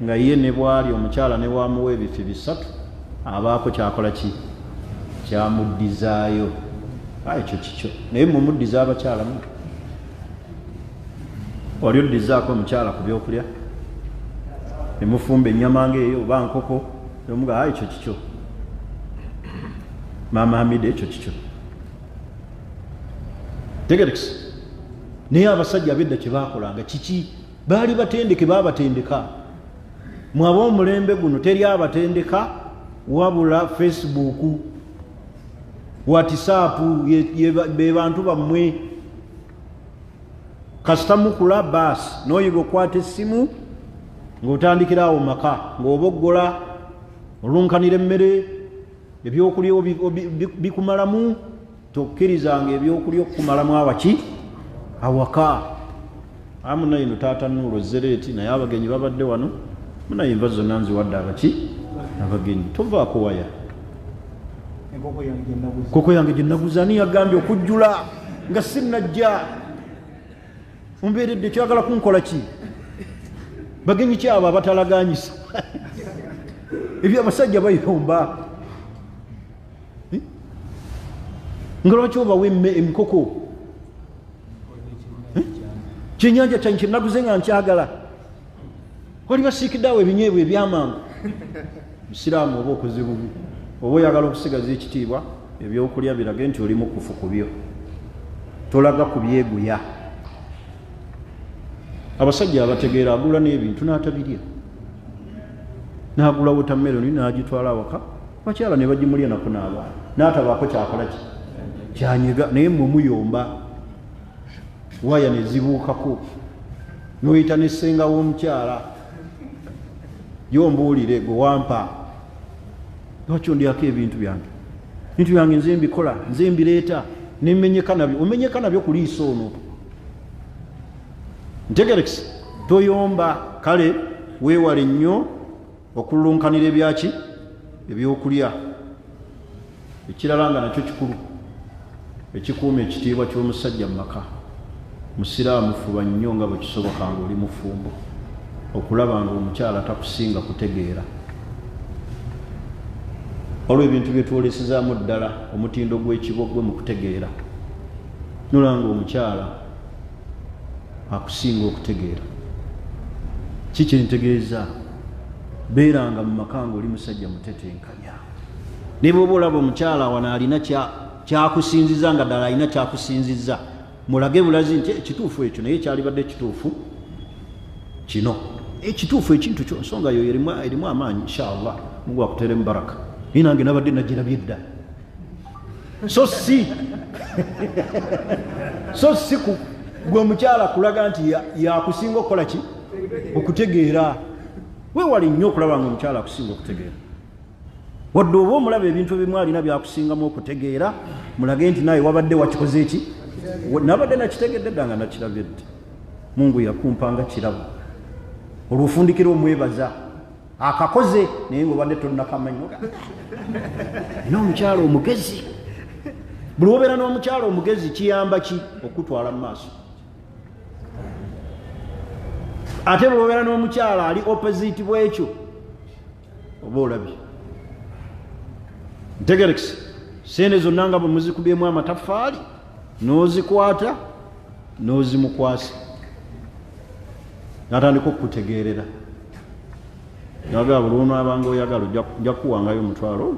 nga ye ne bwali omukyala ne waamuwa ebifi 3 abaako kyakola ki? Kyamuddizaayo. Ekyo kikyo naye mumuddiza abakyala mu oli oddizaako omukyala ku byokulya emufumba ennyama ngaeyo oba nkoko omuga ekyo kikyo Maama Hamida ekyo kikyo tegerekisa. Naye abasajja abedda kye baakolanga kiki? Baali batendeke, baabatendeka. Mwaba omulembe guno teri abatendeka wabula Facebook, WhatsApp be bantu bammwe. Kasita mukula baasi n'oyiga okwata essimu ng'otandikira awo maka ng'oboggola olunkanira emmere ebyokulya bikumalamu. Tokkirizanga ebyokulya okukumalamu awaki? Awaka. Munaino taata Nuuro Zereeti naye abagenyi babadde wano. Munayo enva zonna nziwadde abaki? Abagenyi. Tovaako waya. Koko yange gye naguza ani yagambye okujjula nga sinnajja? Mumbeeredde kyagala kunkola ki? Bagenyi kyabo abatalaganyisa. Ebyo abasajja bayomba. Nga lwaki obawa emikoko? Kyennyanja kyange kye naguze nga nkyagala. Wali basiikiddeawo ebinyeebwa ebyamangu. Musiraamu oba okoze bubi. Oba oyagala okusigaza ekitiibwa ebyokulya birage nti oli mukufu ku byo. Tolaga ku byeguya. Abasajja abategeera agula n'ebintu n'atabirya. N'agula wotameroni n'agitwala awaka. Bakyala ne bagimulya nako n'abaana. N'atabaako kyakola ki? Kyanyega. Naye mmwe muyomba. Waya ne zibuukako. N'oyita ne ssenga w'omukyala. Yombuulire gwe wampa. Lwaki ondyako ebintu byange? Ebintu byange nze mbikola, nze mbireeta, ne mmenyeka nabyo. Omenyeka nabyo ku liiso ono. Ntegerekisa. Toyomba. Kale weewale nnyo okulunkanira ebyaki? Ebyokulya. Ekirala nga nakyo kikulu. Ekikuuma ekitiibwa ky'omusajja mu maka. Musiraamu fuba nnyo nga bwe kisoboka ng'oli mufumbo okulaba nga omukyala takusinga kutegeera. Olwo ebintu bye twolesezaamu ddala omutindo gw'ekibogwe mu kutegeera. Nolanga omukyala akusinga okutegeera. Kiki ntegeeza? Beeranga mu maka ng'oli musajja mutetenkanya. Ne bw'oba olaba omukyala wano alina kyakusinziza nga ddala alina kyakusinziza, mulage bulazi nti ekituufu ekyo naye kyalibadde ekituufu kino. Ekituufu ekintu kyo nsonga yo erimu amaanyi inshallah. Mungu akuteremu baraka. Naye nange nabadde nagirabye dda. So si gwe omukyala kulaga nti yakusinga okukola ki? Okutegeera. Weewale nnyo okulaba nga omukyala akusinga okutegeera. Wadde oba omulaba ebintu ebimu alina byakusingamu okutegeera, mulage nti naye wabadde wakikoze eki? Nabadde nakitegedde dda nga nakirabye dda. Mungu yakumpanga kirabo. Olwofundikira omwebaza. Akakoze naye ng'obadde tonnakamanyi. N'omukyala omugezi. Buli obeera n'omukyala omugezi kiyamba ki? Okutwala mu maaso. Ate buli obeera n'omukyala ali opposite bw'ekyo oba olabye. Ntegerekisa. Sente zonna nga bwe muzikubyemu amataffaali n'ozikwata n'ozimukwasa. N'atandika okukutegeerera. Naga buli onaabanga oyagala ojja kuwangayo omutwalo.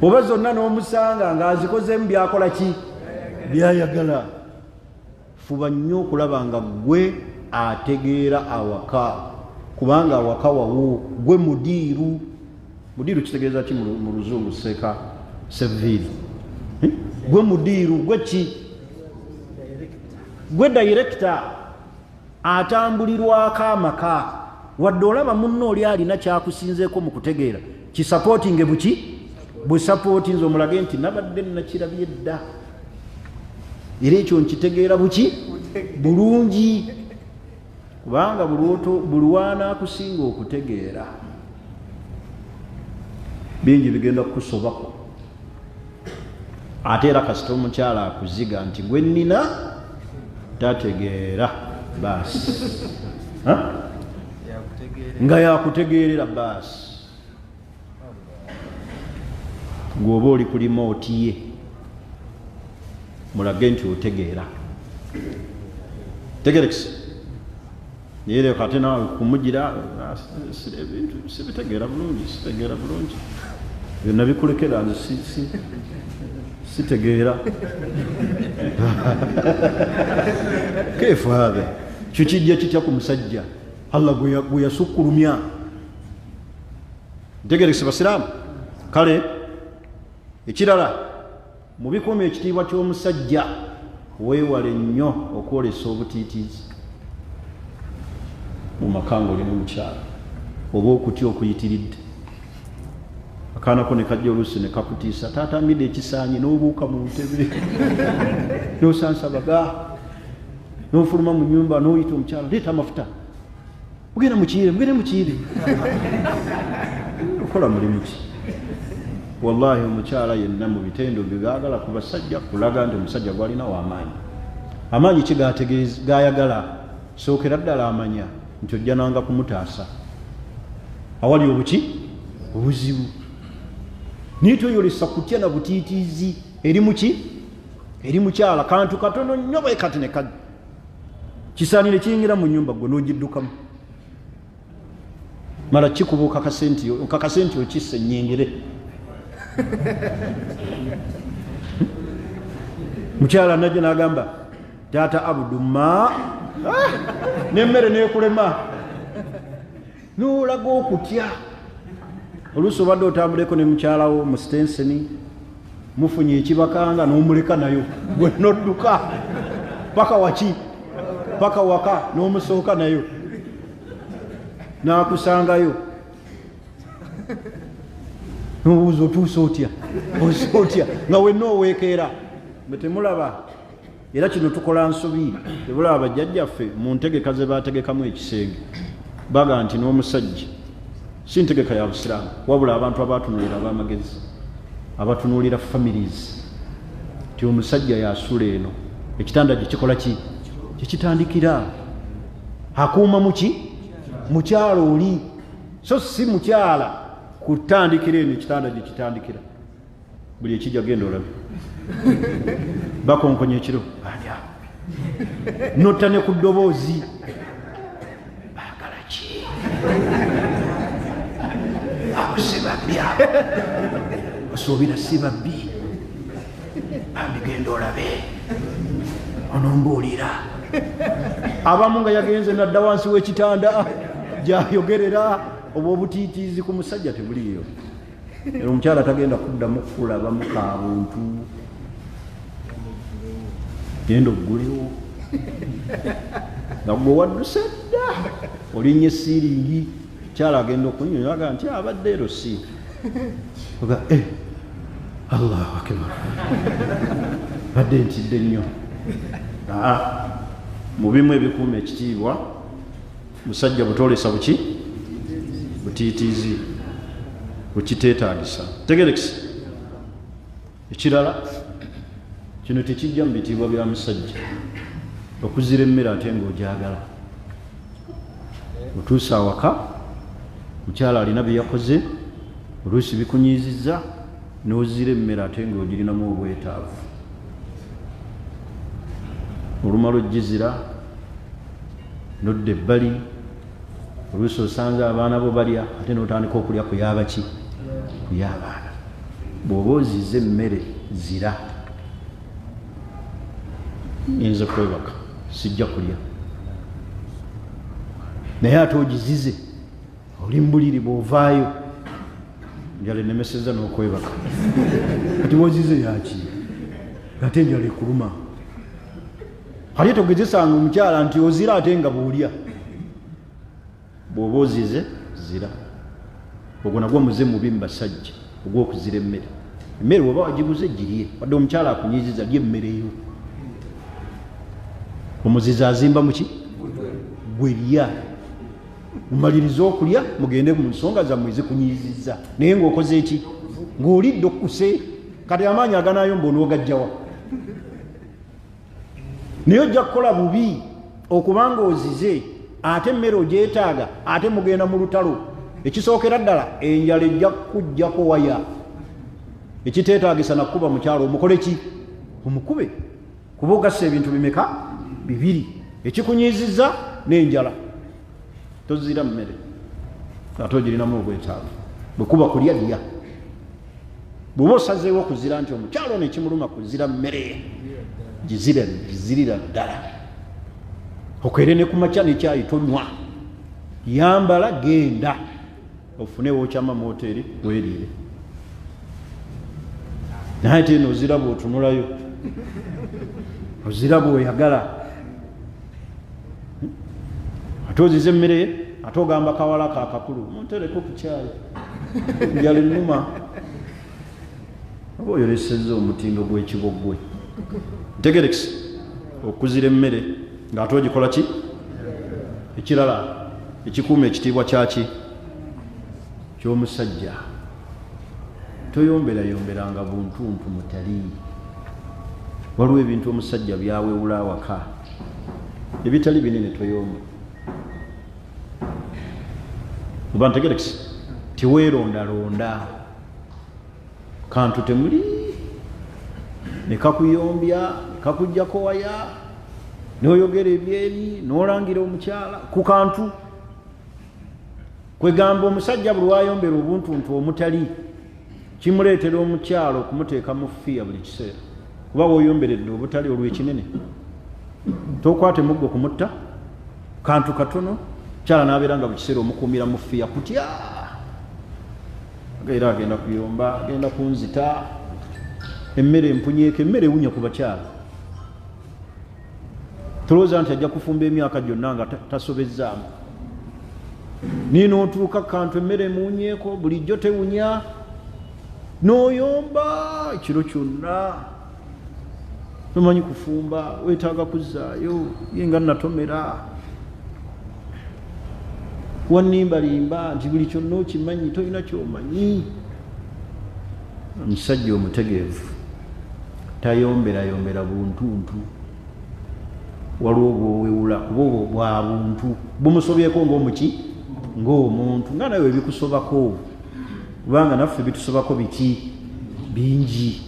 oba zonna n'omusanga ng'azikozeemu byakola ki byayagala. Fuba nnyo okulaba nga gwe ategeera awaka, kubanga awaka wawo gwe mudiiru. Mudiiru kitegeeza ki mu luzungu? Seeka seviri. Gwe mudiiru, gwe ki? Gwe director atambulirwako amaka. Wadde olaba munno oli alina kyakusinzeeko mu kutegeera kisapootinge buki busapootinze omulage nti nabadde nakirabye dda era ekyo nkitegeera buki bulungi, kubanga bulwana akusinga okutegeera bingi bigenda kukusobako. Ate era kasita omukyala akuziga nti gwe nnina tategeera baasi nga yakutegeerera baasi, gwoba oli ku limooti ye mulage nti otegeera. Tegerekisi yere kati nawe kumugira ebintu sibitegeera bulungi, sitegeera bulungi, byonna bikulekera nze sitegeera. Keefu hatha kyo kijja kitya ku musajja Allah gwe yasukkulumya. Tegerekisi basiraamu. Kale ekirala mu bikuuma ekitiibwa ky'omusajja, weewale nnyo okwolesa obutiitiizi mu maka ng'oli n'omukyala, oba okutya okuyitiridde. Akaanako ne kajja oluusi ne kakutiisa, taatambidde ekisaanyi n'obuuka mu ntebe n'osansa baga, n'ofuluma mu nnyumba n'oyita omukyala, leeta amafuta, mugenda mukiire okola mulimu ki? Wallahi omukyala yenna mu bitendo bye gaagala ku basajja kulaga nti omusajja gwalinawo amaanyi. Amaanyi ki gayagala? Sookera ddala amanya nti ojja nanga kumutaasa awali obuzibu. Nitoyolesa kutya na butiitiizi eri muki? Eri mukyala. Kantu katono nnyo bwe kati ne kajja kisaanire kiyingira mu nnyumba gwe n'ogiddukamu, mala kikuba okakase nti okisse ennyingire. Mukyala najja n'agamba taata Abudu n'emmere n'ekulema, n'olaga okutya. Oluusi obadde otambuleko ne mukyalawo mu Stenseni, mufunye ekibakanga n'omuleka nayo, gwe n'odduka paka waki, paka waka, n'omusooka nayo n'akusangayo. N'obuuza otuusa otya nga wenna oweekeera. Mwe temulaba era kino tukola nsobi, tebulaba bajjajjaffe mu ntegeka ze baategekamu ekisenge baga nti n'omusajja si ntegeka ya busiraamu, wabula abantu abatunuulira ab'amagezi, abatunuulira families, ti omusajja yasula eno ekitanda gye kikola ki? Kyekitandikira. Akuuma muki? Mukyala oli, so si mukyala kutandikira eno ekitanda gye kitandikira. Buli ekijja genda olabe bakonkonya ekiro alya notta ne ku ddoboozi baagala ki? Abo si babbi abo, basuubira si babbi, bambi genda olabe onombuulira. Abamu nga yagenze nadda wansi w'ekitanda gy'ayogerera. Oba obutiitiizi ku musajja tebuliyo. Era omukyala tagenda kuddamu kulabamu kabuntu, genda oggulewo nga gwe wadduse dda olinnye esiiringi. Mukyala agenda okunyonyaga nti abadde ero si oga Allahu akbar, badde ntidde nnyo. Mu bimu ebikuuma ekitiibwa musajja butolesa buki? Butiitiizi bukiteetaagisa. Tegerekisi ekirala kino tekijja mu bitiibwa bya musajja okuzira emmere ate ng'ogyagala. Otuusa awaka mukyala alina bye yakoze, oluusi bikunyiizizza, n'ozira emmere ate ng'ogirinamu obwetaavu. Olumala ogizira n'odda ebbali, oluusi osanze abaana bo balya ate n'otandika okulya kuyaba ki? Kuyaabaana. bw'oba ozize emmere zira nyinza kwebaka sijja kulya naye ate ogizize oli mbuliri bw'ovaayo njala enemeseza n'okwebaka kati wozize yaki ate enjala ekuluma ate togezesanga omukyala nti ozira ate nga bw'olya bw'oba ozize zira ogwo nagwo muze mubi mu basajja ogw'okuzira emmere emmere bw'oba wagiguze girye wadde omukyala akunyiziza lye emmere yo omuzizi azimba muki gwe lya mumaliriza okulya mugende mu nsonga zammwe zikunyiziza naye ng'okoze eki ng'olidde okkuse kati amaanyi aganayomba onoogajjawa naye ojja kukola bubi okubanga ozize ate emmere ogyetaaga ate mugenda mu lutalo ekisookera ddala enjala ejja kujjako waya ekiteetaagisa nakkuba mukyalo omukole ki omukube kuba ogassa ebintu bimeka bibiri ekikunyiziza n'enjala tozira mmere ate ogirinamu obwetaavu bwekuba kulya lya bw'oba osazeewo okuzira nti omukyalo nekimuluma kuzira mmere gizirira ddala okwere ne ku makya nekyayi tonywa yambala genda ofune wokyama mu hoteri weeriire naye te nozira bw'otunulayo ozira bw'oyagala ate ozize emmere ye ate ogamba kawala kakakulu muntereko ku kyayi njala ennuma oba oyolesezza omutindo gw'ekibogwe ntegerekisi okuzira emmere ng'ate ogikola ki ekirala ekikuuma ekitiibwa kyaki ky'omusajja toyomberayomberanga buntuntu mutali waliwo ebintu omusajja byawewula awaka ebitali binene toyomba oba ntegerekisi tiweerondalonda kantu temuli nekakuyombya nekakujjako waya noyogera ebyeri nolangira omukyala ku kantu kwegamba omusajja buli wayombera obuntuntu omutali kimuleetera omukyalo okumuteeka mu fiya buli kiseera kuba woyomberedde obutali olwekinene tokwate muggo kumutta kantu katono kyala nabeera nga bukiseera omukuumira mu fiya kutya era agenda kuyomba agenda kunzita emmere empunyeeko emmere ewunya ku bakyala tolowooza nti ajja kufumba emyaka gyonna nga tasobezzaamu ninootuuka kantu emmere emuwunyeeko bulijjo tewunya n'oyomba ekiro kyonna tomanyi kufumba weetaaga kuzzaayo ye nga natomera wannimbalimba nti buli kyonna okimanyi tolina kyomanyi omusajja omutegeevu tayomberayombera buntuntu waliwo bwowewula kuba obwo bwa buntu bumusobyeko ng'omuki ng'omuntu nga nawe ebikusobako kubanga naffe bitusobako biki bingi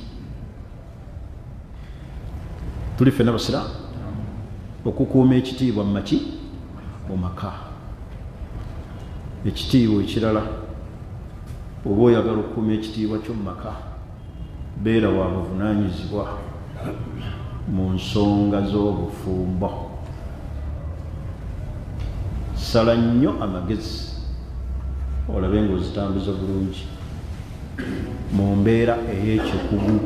tuli ffenna basiraamu okukuuma ekitiibwa mu maki mu maka ekitiibwa ekirala oba oyagala okukuuma ekitiibwa ky'omu maka beera wa buvunaanyizibwa mu nsonga z'obufumbo sala nnyo amagezi olabe ng'ozitambuza bulungi mu mbeera ey'ekikugu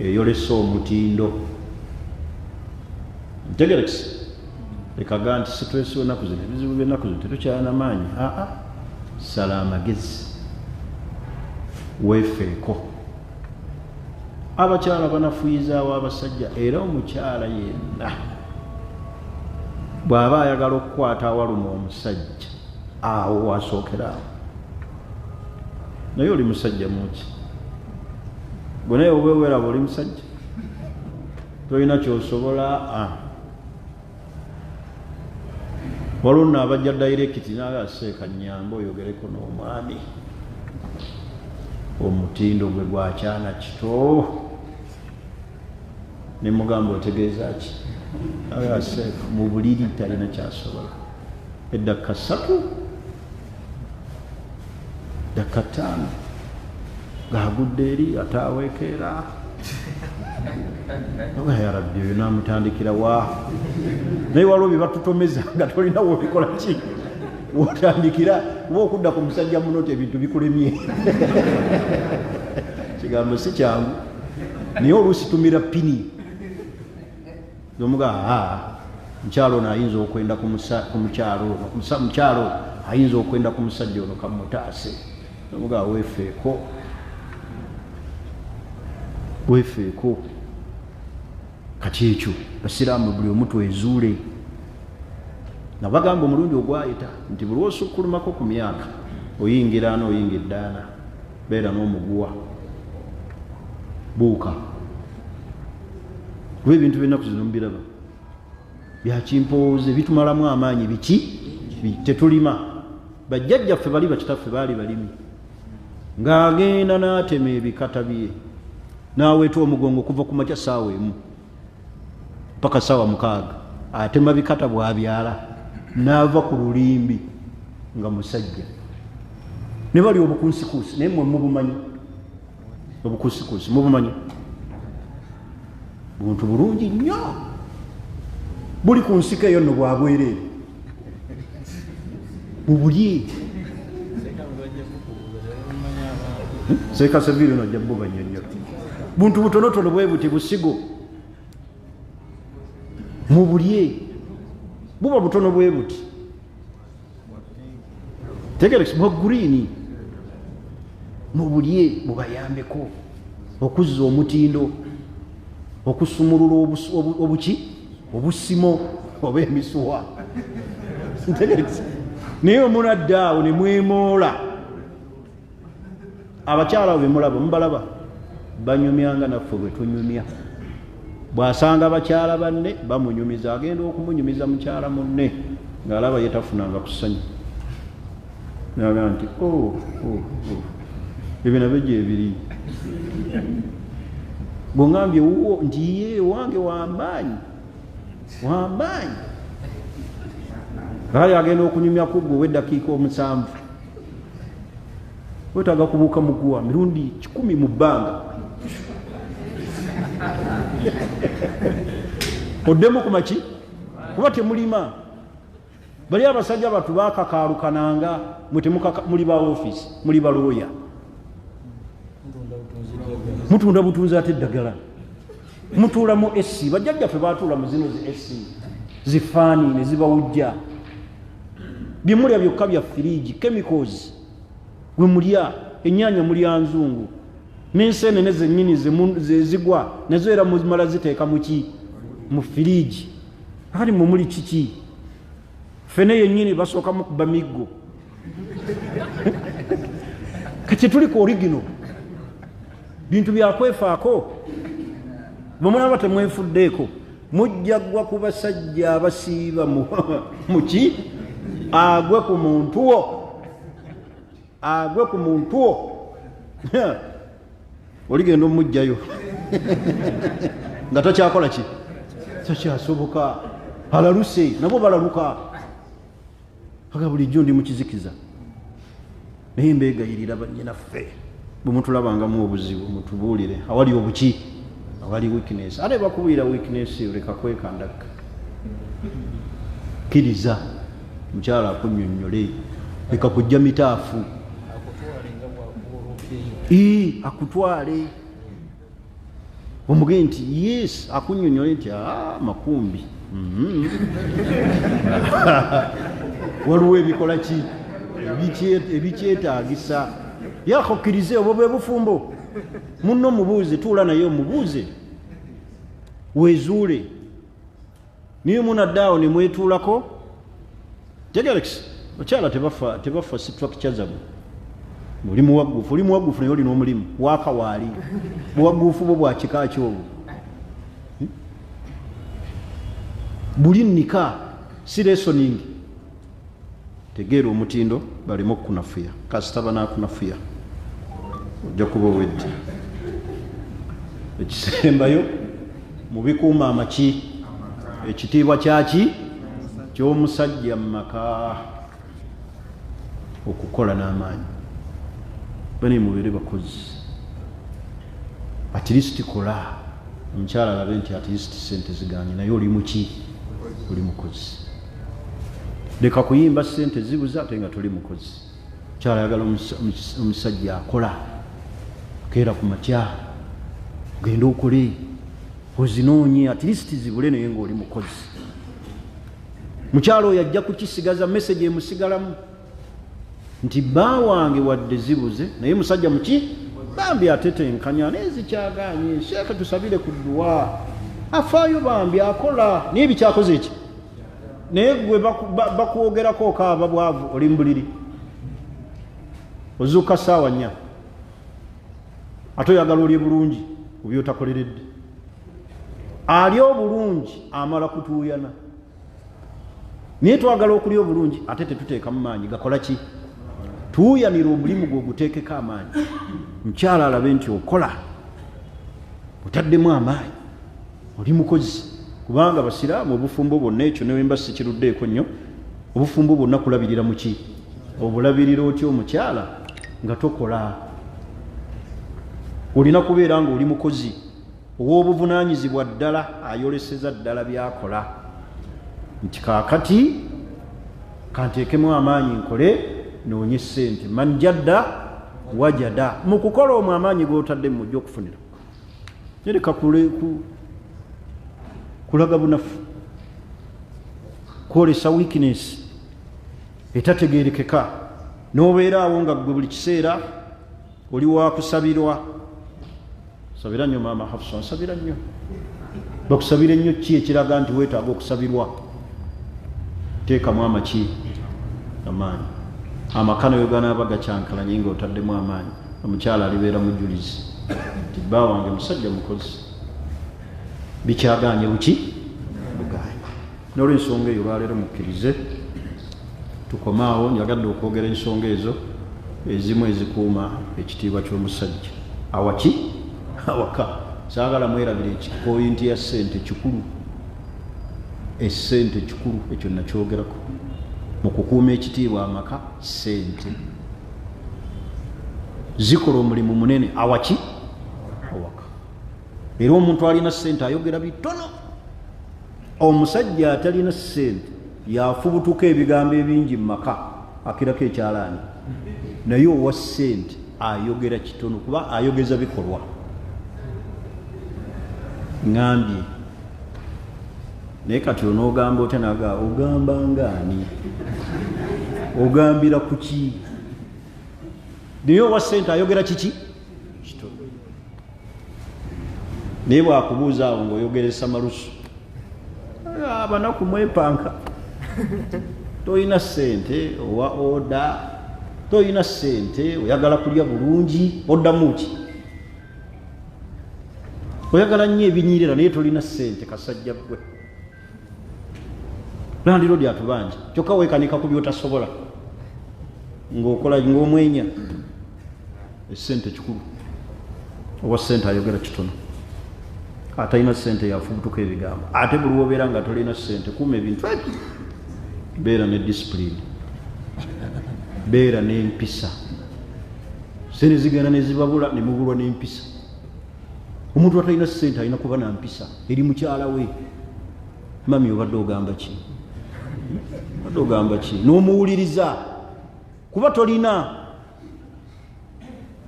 eyolesa omutindo ntegerekisi ekaga nti situesi wenaku zino ebizibu byennaku zino tetukyalana maanyi sala amagezi weefeeko abakyala banafuyizaawo abasajja era omukyala yenna bw'aba ayagala okukwata awaluma omusajja awo wasookerawo naye oli musajja muki gwe naye oba weeraba oli musajja tolina kyosobola waliwo nno abajja dairekiti nagaseeka nyamba oyogereko n'omwami omutindo gwe gwakyana kito nemugamba otegeeza ki agaseeka mu buliri talina kyasobola eddakika 3 dakika 5 ng'agudde eri ate aweekeera ya rabbi oyo naamutandikira wa naye waliwo bye batutomeza nga tolina wobikola ki wotandikira oba okudda ku musajja munoti ebintu bikulemye kigambo si kyangu naye oluusi tumira pini nomuga mukyalo ono ayinza okwenda ku mukyalo ayinza okwenda ku musajja ono kamutaase nomuga weefeeko kati ekyo basiraamu buli omu twezuule nga bagamba omulundi ogwayita nti buli osukkulumako ku myaka oyingira ana oyingidde ana beera n'omuguwa buuka kuba ebintu by'ennaku zino mubiraba byakimpooze bitumalamu amaanyi biki tetulima bajjajjaffe bali bakitaffe baali balimi ng'agenda n'atema ebikata bye n'aweeta omugongo kuva ku makya saawa emu paka saawa 6 atema bikata bwabyala n'ava ku lulimbi nga musajja ne bali obukunsikuusi naye mmwe mubumanyi obukunsikuusi mubumanyi buntu bulungi nnyo buli ku nsiko eyo nno bwabwereere bubulye sekasaviri nojja bubanyonnyo buntu butonotono bwe buti busigo mubulye buba butono bwe buti tegerekisi bwa gurini mubulye bubayambeko okuzza omutindo okusumulula obusimo oba emisuwa tegerekisi naye omunaddaawo ne mwemoola abakyala abo bemulaba mubalaba banyumyanga naffe bwe tunyumya bw'asanga abakyala banne bamunyumiza agenda okumunyumiza mukyala munne ng'alaba ye tafunanga ku ssanyu naga nti ebyo nabyo gyebiri bw'ongambye wuwo nti ye wange wambaanyi aye agenda okunyumya kuggwe ow'eddakiika 7 wetaaga kubuuka muguwa mirundi 10 mu bbanga oddemu ku maki kuba temulima bali abasajja batu bakakaalukananga muli ba office muli balooya mutunda butunzi ate eddagala mutuula mu esi bajjajjaffe batuula mu zino zi esi zifaani ne zibawujja byemulya byokka bya firiigi chemicals we mulya ennyaanya mulya nzungu n'enseenene zennyini zezigwa nazo era muzimala ziteeka muki mu firiigi akati mwe muli kiki fene yennyini basooka mukuba miggo kati tuli ku origino bintu byakwefaako bwemulaba temwefuddeeko mujja ggwa ku basajja abasiiba muki agwe ku muntu wo oligenda omujjayo nga takyakola ki takyasoboka alaluse nabo balaluka aga bulijjo ndi mukizikiza naye mbeegayirira bannyinaffe bwe mutulabangamu obuzibu mutubuulire awali obuki awali weakness ate bakubuulira weakness yo leka kwekandaka kkiriza mukyala akunnyonnyole leka kujja mitaafu akutwale omugee nti yes akunnyonnyole nti makumbi waliwo ebikola ki ebikyetaagisa yakokkirize obwo bwe bufumbo munno mubuuze tuula naye omubuuze wezuule niyo munaddaawo ne mwetuulako tegerekisi bakyala tebafa structure zabu oli muwaggufu naye olina omulimu wakawaali buwaggufu bwo bwakika ki obwo buli nnika si reasoning tegeera omutindo baleme okukunafuya kasita banaakunafuya ojja kuba owedde ekisembayo mubikuuma amaki ekitiibwa kyaki ky'omusajja mu maka okukola n'amaanyi bane mubeere bakozi at least kola omukyala alabe nti at least sente ziganye naye oli muki oli mukozi leka kuyimba sente zibuza ate nga toli mukozi omukyala ayagala omusajja akola keera ku matya genda okole ozinoonye at least zibule naye ngaoli mukozi mukyala oyo ajja kukisigaza message emusigalamu nti bba wange wadde zibuze naye musajja muki bambi atetenkanya nezikyaganye sheeka tusabire ku dduwa afaayo bambi akola naye bikyakoze eki naye gwe bakwogerako okaaba bwavu oli mbuliri ozuuka saawa 4 ate oyagala olye bulungi kubyotakoleredde ali obulungi amala kutuuyana naye twagala okulya obulungi ate tetuteeka mu maanyi gakola ki tuuyanira omulimu gwe oguteekeko amaanyi mukyala alabe nti okola otaddemu amaanyi oli mukozi kubanga basiraamu obufumbo bwonna ekyo newemba sikiruddeeko nnyo obufumbo bwonna kulabirira muki obulabirira otya omukyala nga tokola olina kubeera nga oli mukozi ow'obuvunaanyizibwa ddala ayoleseza ddala byakola nti kaakati kanteekemu amaanyi nkole noonye sente man jadda wajada mu kukola omwo amaanyi g'otadde mujja okufunira nereka kulaga bunafu kwolesa weakness etategerekeka n'obeera awo nga gwe buli kiseera oli wakusabirwa sabira nnyo maama Hafsa nsabira nnyo bakusabira ennyo ki ekiraga nti weetaaga okusabirwa teekamu amaki amaanyi amaka nayo ganaaba gakyankalanye nga otaddemu amaanyi omukyala alibeera mujulizi nti bba wange musajja mukozi bikyaganye buki buganye n'olwensonga eyo olwaleero mukkirize tukomaawo njagadde okwogera ensonga ezo ezimu ezikuuma ekitiibwa ky'omusajja awaki awaka saagala mwerabire pointi ya sente kikulu esente kikulu ekyo nakyogerako mu kukuuma ekitiibwa amaka sente zikola omulimu munene awaki awaka era omuntu alina sente ayogera bitono omusajja atalina sente yafubutuka ebigambo ebingi mu maka akirako ekyalaani naye owa sente ayogera kitono kuba ayogeza bikolwa ngambye naye kati onoogamba otya naga ogamba ngaani ogambira ku ki naye owa sente ayogera kiki kitono naye bwakubuuza awo ngaoyogeresa malusu abanaku mwepanka toyina sente owa oda toyina sente oyagala kulya bulungi oddamu ki oyagala nnyo ebinyirira naye tolina sente kasajja gwe landiro lyatubanja kyokka weekanika ku byotasobola ng'okola ng'omwenya esente kikulu owa sente ayogera kitono atalina sente yafubutuka ebigambo ate buli wobeera nga tolina sente kuuma ebintu ebyo beera ne discipline beera n'empisa sente zigenda nezibabula ne mubulwa n'empisa omuntu atalina sente alina kuba na mpisa eri mukyala we mami obadde ogamba ki obadde ogamba ki n'omuwuliriza kuba tolina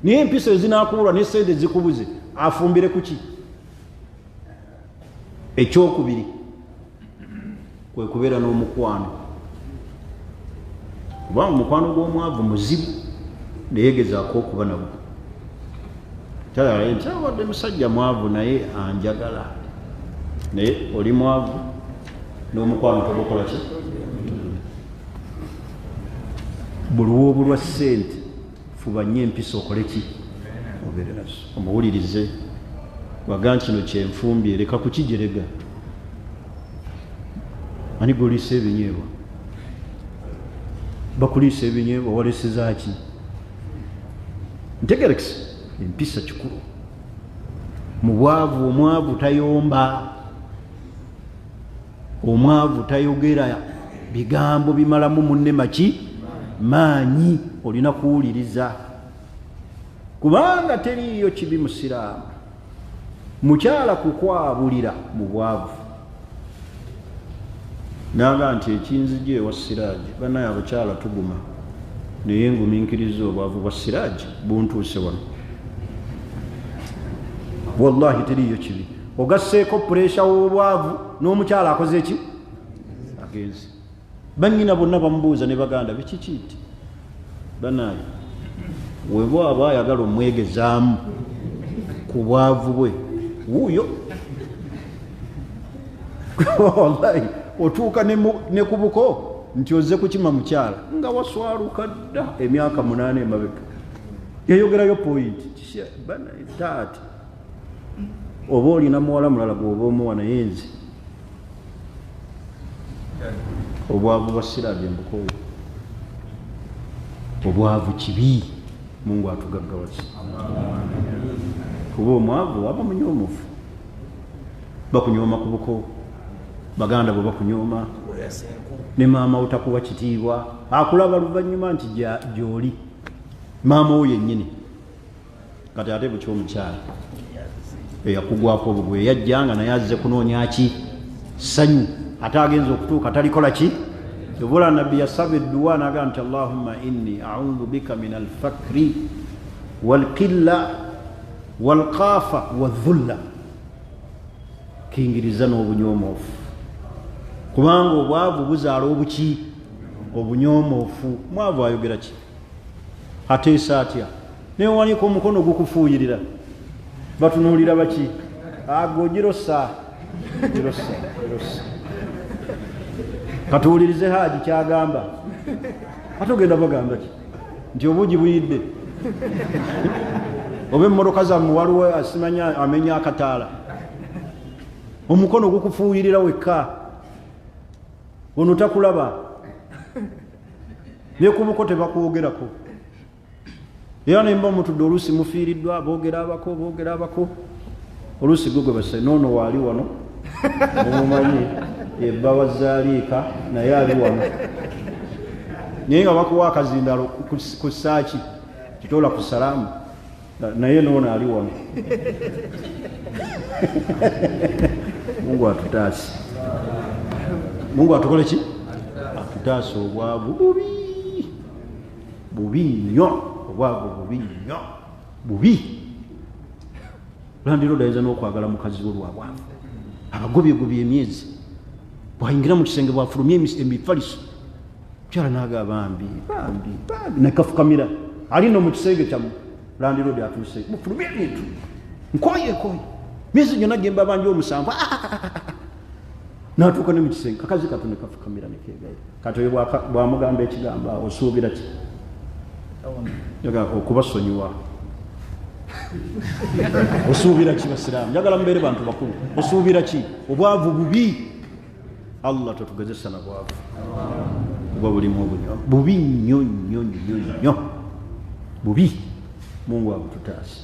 naye empisa ezinakubulwa ne sente zikubuze afumbire ku ki ekyokubiri kwe kubeera n'omukwano kubanga omukwano gw'omwavu muzibu neyegezaako okuba nagwo kyalaye nti wadde musajja mwavu naye anjagala naye oli mwavu n'omukwano togukola ki buli woobulwa ssente fuba nnyo empisa okole ki obeere nazo omuwulirize waga kino kyenfumbye leka kukijerega ani goliisa ebinyeebwa bakuliisa ebinyeebwa walesezaki ntegerekisa empisa kikulu mu bwavu omwavu tayomba omwavu tayogera bigambo bimalamu munne maki maanyi olina kuwuliriza kubanga teriiyo kibi musiraamu mukyala kukwabulira mu bwavu naga nti ekinzije ewa Siraaji banaye abakyala tuguma naye nguminkiriza obwavu bwa Siraaji buntuuse wano wallahi teriyo kibi ogasseeko puresha w'obwavu n'omukyala akoze eki agenze bannyina bonna bamubuuza ne baganda bikikiti banaye webwaba ayagala omwegezaamu ku bwavu bwe wuuyo wallahi otuuka ne ku buko nti ozze kukima mukyala nga waswaluka dda emyaka 8 emabega yayogerayo pointi banaye taati oba olina muwala mulala gwoba omuwa naye nze obwavu bwa Siraaji mbukooye obwavu kibi Mungu atugaggawaza kuba omwavu aba munyoomufu bakunyooma ku buko baganda bwe bakunyooma ne maama otakuwa kitiibwa akulaba luvannyuma nti gy'oli maama wo yennyini kati ate bukya omukyala eyakugwako obugwe yajjanga naye azze kunoonya ki ssanyu ate agenza okutuuka talikola ki yobula nabbi yasaba edduwa naga nti allahumma inni audhu bika min alfakri walqilla walqaafa wadhulla kingiriza n'obunyomoofu kubanga obwavu buzaala obuki obunyomoofu mwavu ayogera ki ateesa atya newanika omukono gukufuuyirira batunuulira baki ago girosa katuwulirize Haaji kyagamba ate ogenda bagamba ki nti obuugi buyidde oba emmotoka zammwe waliwo asimanya amenya akataala omukono gukufuuyirira wekka ono takulaba ne ku buko tebakwogerako era nemba omutudde oluusi mufiiriddwa boogera abako oluusi gwe base noono waali wano omumanyi ebbawa zaaliika naye ali wano naye nga bakuwa akazindalo ku saaki kitoola ku salaamu naye noono ali wano Mungu atutaasi Mungu atukole ki atutaasi obwavu bubi nnyo obwavu bubi Landiro dayinza n'okwagala mukazi we lwabwavu abagobyegobye emyezi bwayingira mu kisenge bwafulumya emifaliso mukyala naaga bambi nekafukamira alino mu kisenge kyamu Landiro de atuuse mufulumya ebintu nkoye myezi gyonna gemba bangi omusanvu natuuka ne mu kisenge kakazi katu nekafukamira nekegaye kati oyo bwamugamba ekigamba osuubira ki okubasonyiwa osuubira ki basiraamu njagala mubeere bantu bakulu osuubira ki obwavu bubi Allah tatugezesa na bwavu kuba bulimu obunyo bubi nnyo bubi Mungu abututaasi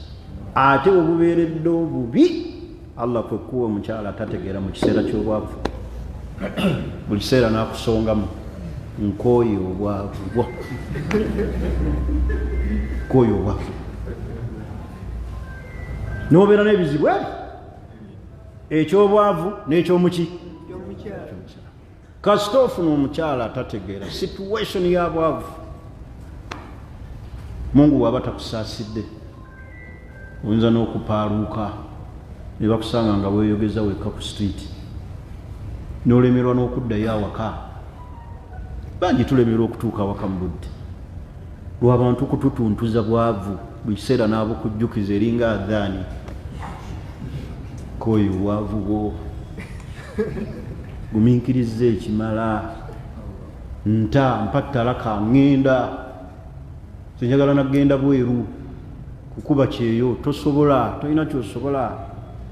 ate obubeeredde obubi Allah kwekuwa omukyala tategeera mu kiseera ky'obwavu buli kiseera n'akusongamu nkooye obwavu bwo nkooye obwavu n'obeera n'ebizibu ekyobwavu n'ekyomuki kasita ofuna omukyala atategeera situation ya bwavu Mungu waba takusaasidde oyinza n'okupaaluuka ne bakusanga nga weeyogeza wekka ku street n'olemerwa n'okuddayo awaka bangi tulemerwa okutuuka awaka mu budde lw'abantu kututuntuza bwavu buli kiseera n'abukujjukiza eringa adhaani koyo obwavu bwo guminkiriza ekimala mpattalaka ŋŋenda senjagala nagenda bweru kukuba kyeyo tosobola tolina kyosobola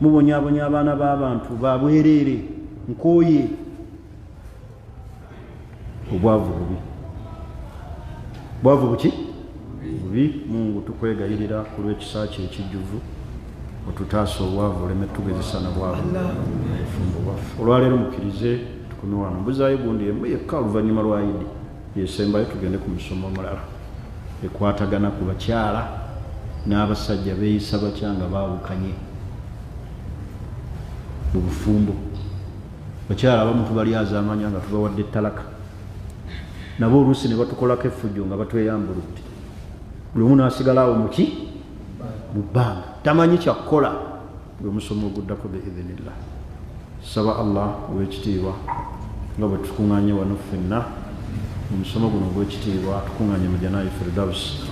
mubonyaabonya abaana b'abantu babwereere nkooye obwavu bubi bwavu buki bubi Mungu tukwegayirira ku lw'ekisa kye ekijjuvu otutaasa obwavu oleme tugezesa na bwavu fumbo bwaffe olwaleero mukkirize tukume wano mbuzaayo gundi emu yekka oluvannyuma lwa Idi yesembayo tugende ku musomo omulala ekwatagana ku bakyala n'abasajja beeyisa batya nga baawukanye mu bufumbo. Bakyala abamu tubalyaza amanya nga tubawadde ettalaka, nabo oluusi ne batukolako effujjo nga batweyambuludde. Buli omu n'asigala awo mu bbanga tamanyi kyakkola bwe musomo oguddako biidhinillah. Saba Allah ow'ekitiibwa nga bwe tukuŋŋaanye wano ffenna mu musomo guno ogw'ekitiibwa, tukuŋŋaanye mu Janaayi Firdaus,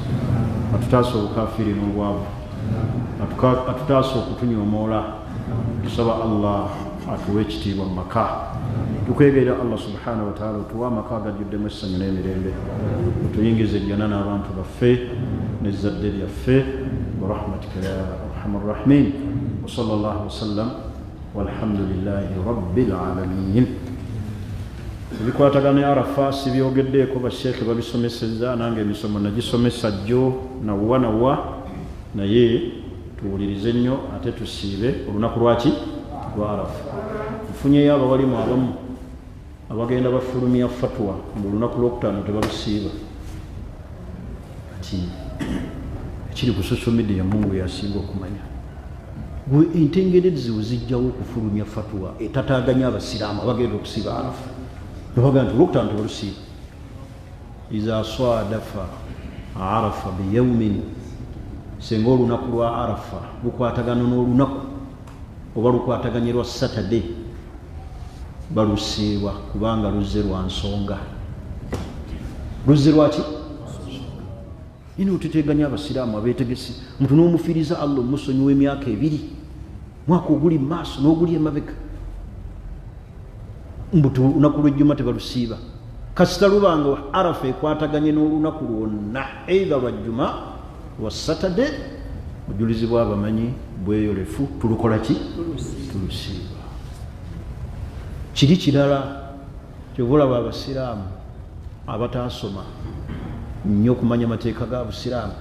atutaasa obukafiri n'obwavu, atutaasa okutunyoomoola. Tusaba Allah atuwe ekitiibwa mu maka. Tukwegerera Allah subhanahu wa ta'ala otuwa amaka agajjuddemu essanyu n'emirembe, otuyingize ejjana n'abantu baffe n'ezzadde lyaffe birahmatika ya arhamar rahimin. Wa sallallahu wasallam walhamdulillahi rabbil alamin. Ebikwatagana Arafa sibyogeddeeko, basheekhe babisomesezza, nange emisomo nagisomesa jjo nawwa naye tuwulirize nnyo ate tusiibe olunaku lwaki lwa Arafa. Tufunyeyo abawalimu abamu abagenda bafulumya fatwa mu lunaku lwokutaano tebalusiiba. Kati ekiri ku social media Mungu yasinga okumanya. Gwe entengerezi wezijjawo okufulumya fatwa etataaganya abasiraamu abagenda okusiiba Arafa, nebagaa nti olwokutaano tebalusiiba. Iza swadafa Arafa biyawmin, senga olunaku lwa Arafa lukwatagana n'olunaku oba lukwataganye lwa Saturday, balusiibwa kubanga luzze lwa nsonga. Luzze lwaki? Ino tuteganya abasiraamu abeetegesi, muntu n'omufiriza Allah omusonyi w'emyaka 2, mwaka oguli mu maaso n'oguli emabega, mbutu olunaku lw'ejjuma tebalusiiba. Kasita lubanga Arafa ekwataganye n'olunaku lwonna, either lwa jjuma lwa Saturday, obujulizi bw'abamanyi bweyolefu tulukola ki? Tulusiiba. Kiri kirala kyobulaba abasiraamu abataasoma nnyo kumanya mateeka ga busiraamu,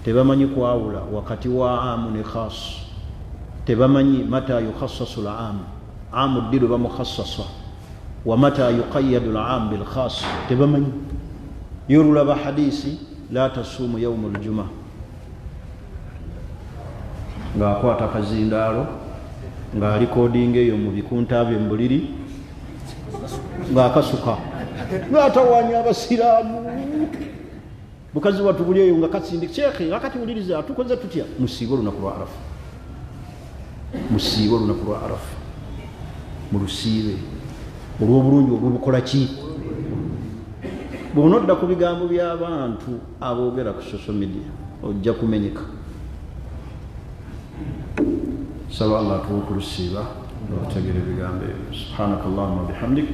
tebamanyi kwawula wakati wa amu ne khas, tebamanyi mata yukhassasu al-aam, amu ddiru bamukhassasa wa mata yuqayyadu al-aam bil khas, tebamanyi. Yorulaba hadisi la tasuumu yawmu al-juma, ng'akwata akazindaalo ng'alikodinga eyo mu bikunta bye mu buliri ng'akasuka ng'atawaanya abasiraamu. Bukazi watu buli eyo nga kasindi Sheikh akati wuliriza atukoze tutya? Musiibe olunaku lwa Arafa, musiibe olunaku lwa Arafa, mulusiibe olw'obulungi obw'obukola ki? Bw'onodda ku bigambo by'abantu aboogera ku social media ojja kumenyeka. Saba Allah tuwe kulusiiba n'okutegeera ebigambo ebyo. Subhanaka Allahumma bihamdik,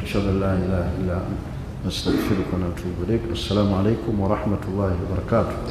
ashhadu an la ilaha illa anta, nastaghfiruka wa natubu ilayk. Assalamu alaikum wa rahmatullahi wa barakatuh.